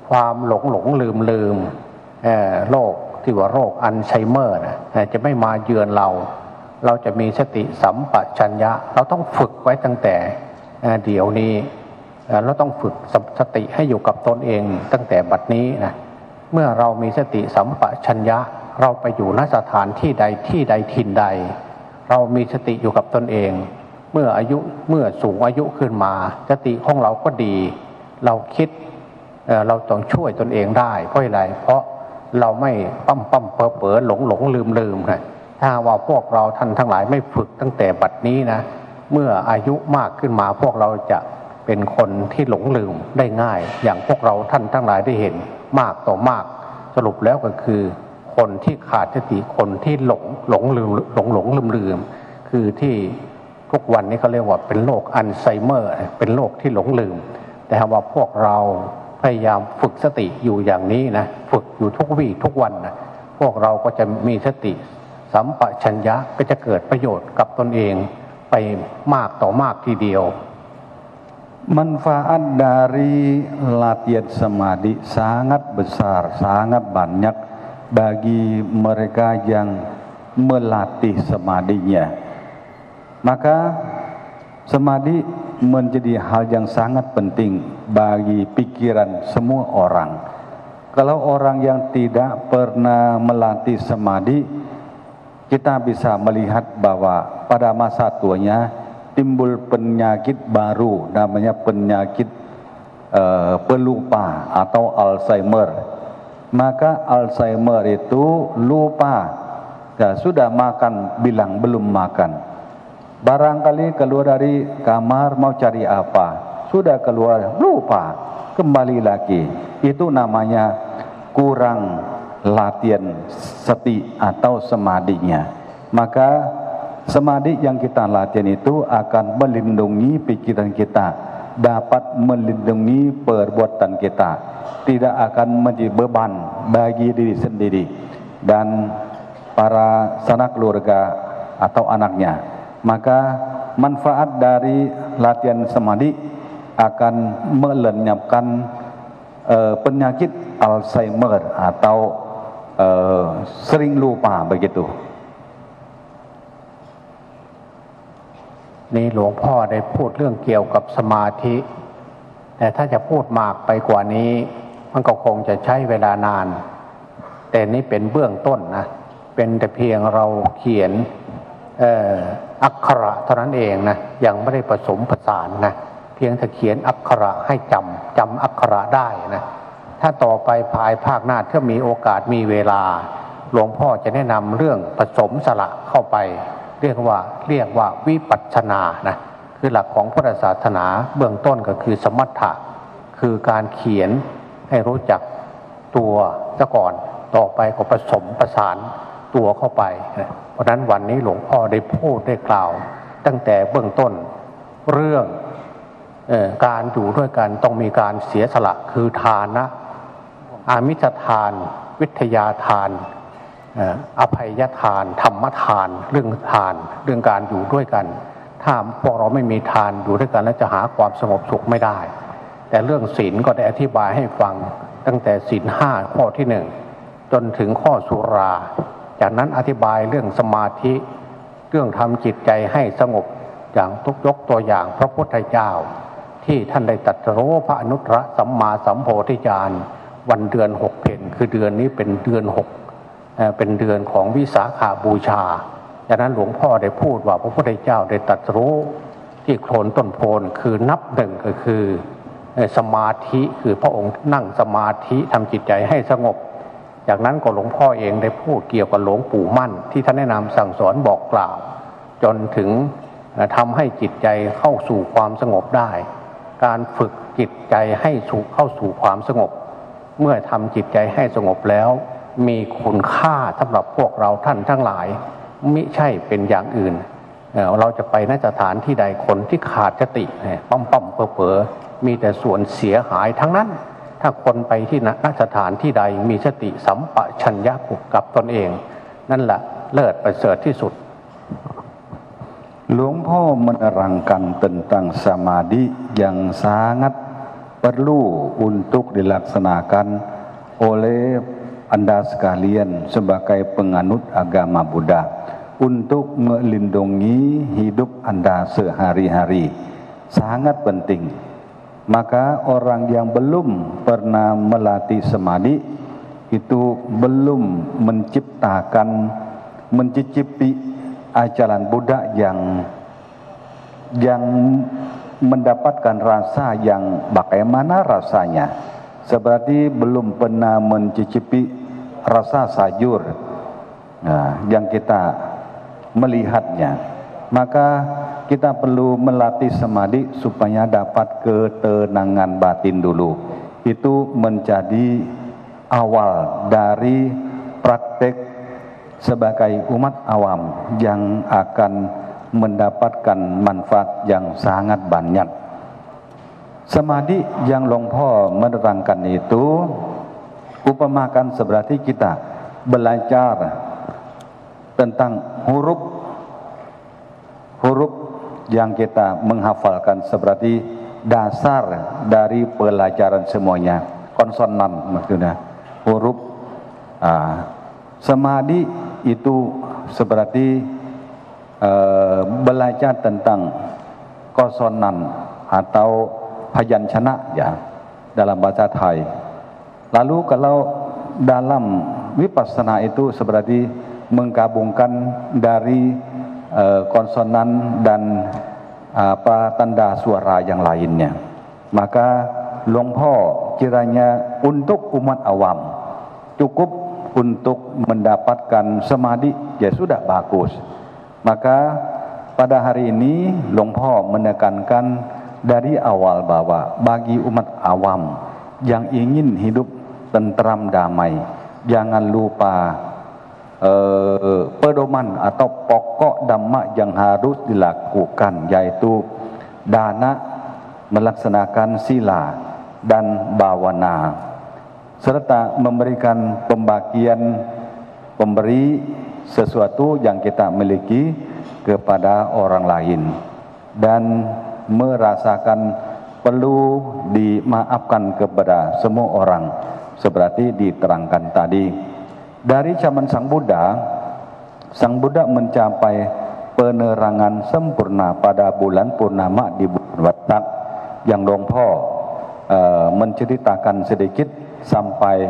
ความหลงลืมโรคที่ว่าโรคอัลไซเมอร์นะจะไม่มาเยือนเรา เราจะมีสติสัมปชัญญะเราต้องฝึกไว้ตั้งแต่เดี๋ยวนี้เราต้องฝึกสติให้อยู่กับตนเองตั้งแต่บัดนี้นะเมื่อเรามีสติสัมปชัญญะเราไปอยู่ณสถานที่ใดที่ใดถิ่นใดเรามีสติอยู่กับตนเองเมื่อสูงอายุขึ้นมาสติของเราก็ดีเราคิดเราต้องช่วยตนเองได้เพราะอะไรเพราะเราไม่ปั้มเป๋อหลงลืมนะถ้าว่าพวกเราท่านทั้งหลายไม่ฝึกตั้งแต่บัดนี้นะเมื่ออายุมากขึ้นมาพวกเราจะเป็นคนที่หลงลืมได้ง่ายอย่างพวกเราท่านทั้งหลายได้เห็นมากต่อมากสรุปแล้วก็คือคนที่ขาดสติคนที่หลงลืมคือที่ทุกวันนี้เขาเรียกว่าเป็นโรคอัลไซเมอร์เป็นโรคที่หลงลืมแต่ว่าพวกเราพยายามฝึกสติอยู่อย่างนี้นะฝึกอยู่ทุกวี่ทุกวันนะพวกเราก็จะมีสติสัมปชัญญะก็จะเกิดประโยชน์กับตนเองไปมากต่อมากทีเดียว Manfaat dari latihan samadhi sangat besar, sangat banyak bagi mereka yang melatih samadinya. Maka samadhi menjadi hal yang sangat penting bagi pikiran semua orang. Kalau orang yang tidak pernah melatih samadhi, kita bisa melihat bahwa pada masa tuanya timbul penyakit baru namanya penyakit pelupa atau Alzheimer. Maka Alzheimer itu lupa, ya, sudah makan bilang belum makan. Barangkali keluar dari kamar mau cari apa, sudah keluar lupa, kembali lagi. Itu namanya kurang latihan sati atau samadinya. Maka samadhi yang kita latihan itu akan melindungi pikiran kita, dapat melindungi perbuatan kita, tidak akan menjadi beban bagi diri sendiri dan para sanak keluarga atau anaknya. Maka manfaat dari latihan samadhi akan melenyapkan penyakit Alzheimer atau sering lupa begitu. นี่หลวงพ่อได้พูดเรื่องเกี่ยวกับสมาธิแต่ถ้าจะพูดมากไปกว่านี้มันก็คงจะใช้เวลานานแต่นี่เป็นเบื้องต้นนะเป็นแต่เพียงเราเขียนอักขระเท่านั้นเองนะยังไม่ได้ผสมผสานนะเพียงแต่เขียนอักขระให้จำอักขระได้นะถ้าต่อไปภายภาคหน้าถ้ามีโอกาสมีเวลาหลวงพ่อจะแนะนำเรื่องผสมสระเข้าไปเรียกว่าวิปัสสนานะคือหลักของพุทธศาสนาเบื้องต้นก็คือสมถะคือการเขียนให้รู้จักตัวซะก่อนต่อไปก็ผสมประสานตัวเข้าไปนะเพราะนั้นวันนี้หลวงพ่อได้พูดได้กล่าวตั้งแต่เบื้องต้นเรื่องการอยู่ด้วยกันต้องมีการเสียสละคือทานะอามิสทานวิทยาทานอภัยทานธรรมทานเรื่องทานเรื่องการอยู่ด้วยกันถ้าพวกเราไม่มีทานอยู่ด้วยกันแล้วจะหาความสงบสุขไม่ได้แต่เรื่องศีลก็ได้อธิบายให้ฟังตั้งแต่ศีล5ข้อที่1จนถึงข้อสุราจากนั้นอธิบายเรื่องสมาธิเรื่องทำจิตใจให้สงบอย่างยกตัวอย่างพระพุทธเจ้าที่ท่านได้ตรัสรู้พระอนุตตรสัมมาสัมโพธิญาณวันเดือน6เพ็ญคือเดือนนี้เป็นเดือน6เป็นเดือนของวิสาขบูชาจากนั้นหลวงพ่อได้พูดว่าพระพุทธเจ้าได้ตรัสรู้ที่โคลนต้นโพนคือนับหนึ่งก็คือสมาธิคือพระองค์นั่งสมาธิทำจิตใจให้สงบจากนั้นก็หลวงพ่อเองได้พูดเกี่ยวกับหลวงปู่มั่นที่ท่านแนะนำสั่งสอนบอกกล่าวจนถึงทำให้จิตใจเข้าสู่ความสงบได้การฝึกจิตใจให้เข้าสู่ความสงบเมื่อทำจิตใจให้สงบแล้วมีคุณค่าสำหรับพวกเราท่านทั้งหลายมิใช่เป็นอย่างอื่นเราจะไปนสถานที่ใดคนที่ขาดสติปั้มเป๋อมีแต่ส่วนเสียหายทั้งนั้นถ้าคนไปที่นสถานที่ใดมีสติสัมปชัญญะกับตนเองนั่นแหละเลิศประเสริฐที่สุด Lumpur menerangkan tentang samadhi yang sangat perlu untuk dilaksanakan oleh Anda sekalian sebagai penganut agama Buddha. untuk melindungi hidup Anda sehari-hari. Sangat penting. Maka orang yang belum pernah melatih samadhi itu belum mencicipi ajaran Buddha yang mendapatkan rasa yang bagaimana rasanya. Seperti belum pernah mencicipi rasa sayur yang kita melihatnya. Maka kita perlu melatih samadhi supaya dapat ketenangan batin dulu. Itu menjadi awal dari praktek sebagai umat awam yang akan mendapatkan manfaat yang sangat banyak. Samadhi yang Long Po menerangkan itu upamakan seperti kita belajar tentang huruf yang kita menghafalkan seperti dasar dari pelajaran semuanya, konsonan maksudnya huruf. Samadhi itu seperti belajar tentang konsonan atau Hayancana ya dalam bahasa Thai. Lalu kalau dalam vipassana itu seperti menggabungkan dari konsonan dan tanda suara yang lainnya. Maka Long Po kiranya untuk umat awam cukup untuk mendapatkan samadhi ya sudah bagus. Maka pada hari ini Long Po menekankan dari awal bahwa bagi umat awam yang ingin hidup tentram damai, jangan lupa pedoman atau pokok dhamma yang harus dilakukan, yaitu dana, melaksanakan sila dan bawana, serta memberikan memberi sesuatu yang kita miliki kepada orang lain, dan merasakan perlu dimaafkan kepada semua orang seperti diterangkan tadi. Dari zaman Sang Buddha mencapai penerangan sempurna pada bulan purnama di bulan Watak yang Long Po menceritakan sedikit sampai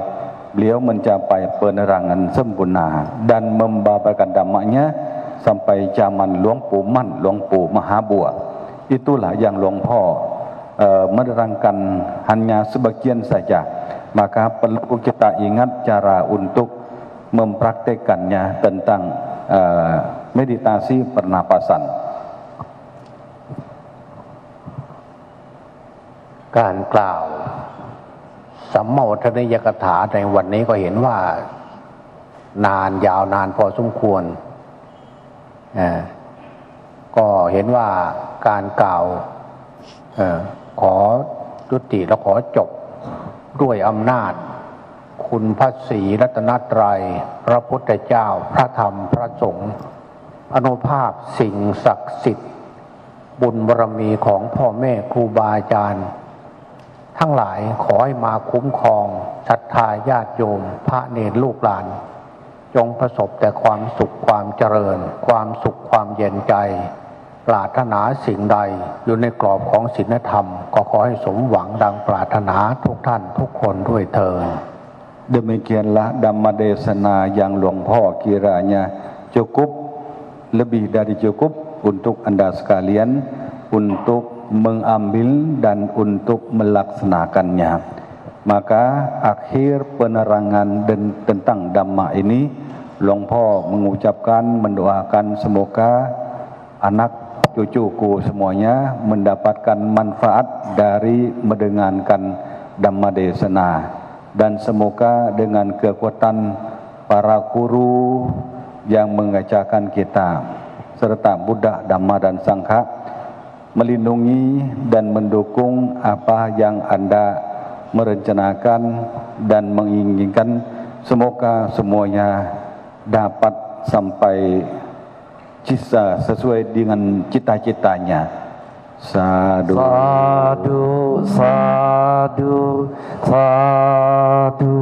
beliau mencapai penerangan sempurna dan membabarkan dhammanya sampai zaman Luang Pu Man, Luang Pu Mahabua. Itulah yang Long Po menerangkan hanya sebagian saja. Maka perlu kita ingat cara untuk mempraktekannya tentang meditasi pernapasan. การกล่าวสัมโมทนิยกถาในวันนี้ก็เห็นว่านานยาวนานพอสมควรก็เห็นว่าการกล่าวขอยุติและขอจบด้วยอำนาจคุณพระศรีรัตนตรัยพระพุทธเจ้าพระธรรมพระสงฆ์อานุภาพสิ่งศักดิ์สิทธิ์บุญบารมีของพ่อแม่ครูบาอาจารย์ทั้งหลายขอให้มาคุ้มครองศรัทธาญาติโยมพระเนรลูกหลานจงประสบแต่ความสุขความเจริญความสุขความเย็นใจปรารถนาสิ่งใดอยู่ในกรอบของศีลธรรมก็ขอให้สมหวังดังปรารถนาทุกท่านทุกคนด้วยเถิด Demikianlah Dhamma Desana yang Long Po kiranya cukup, lebih dari cukup untuk Anda sekalian untuk mengambil dan untuk melaksanakannya. Maka akhir penerangan tentang Dhamma ini Long Po mengucapkan, mendoakan semoga anak cucuku semuanya mendapatkan manfaat dari mendengarkan Dhamma Desana. Dan semoga dengan kekuatan para guru yang mengajarkan kita serta Buddha, Dhamma dan Sangha melindungi dan mendukung apa yang Anda merencanakan dan menginginkan. Semoga semuanya dapat sampai sesuai dengan cita-citanya. Sadhu. Sadhu. Sadhu. Sadhu.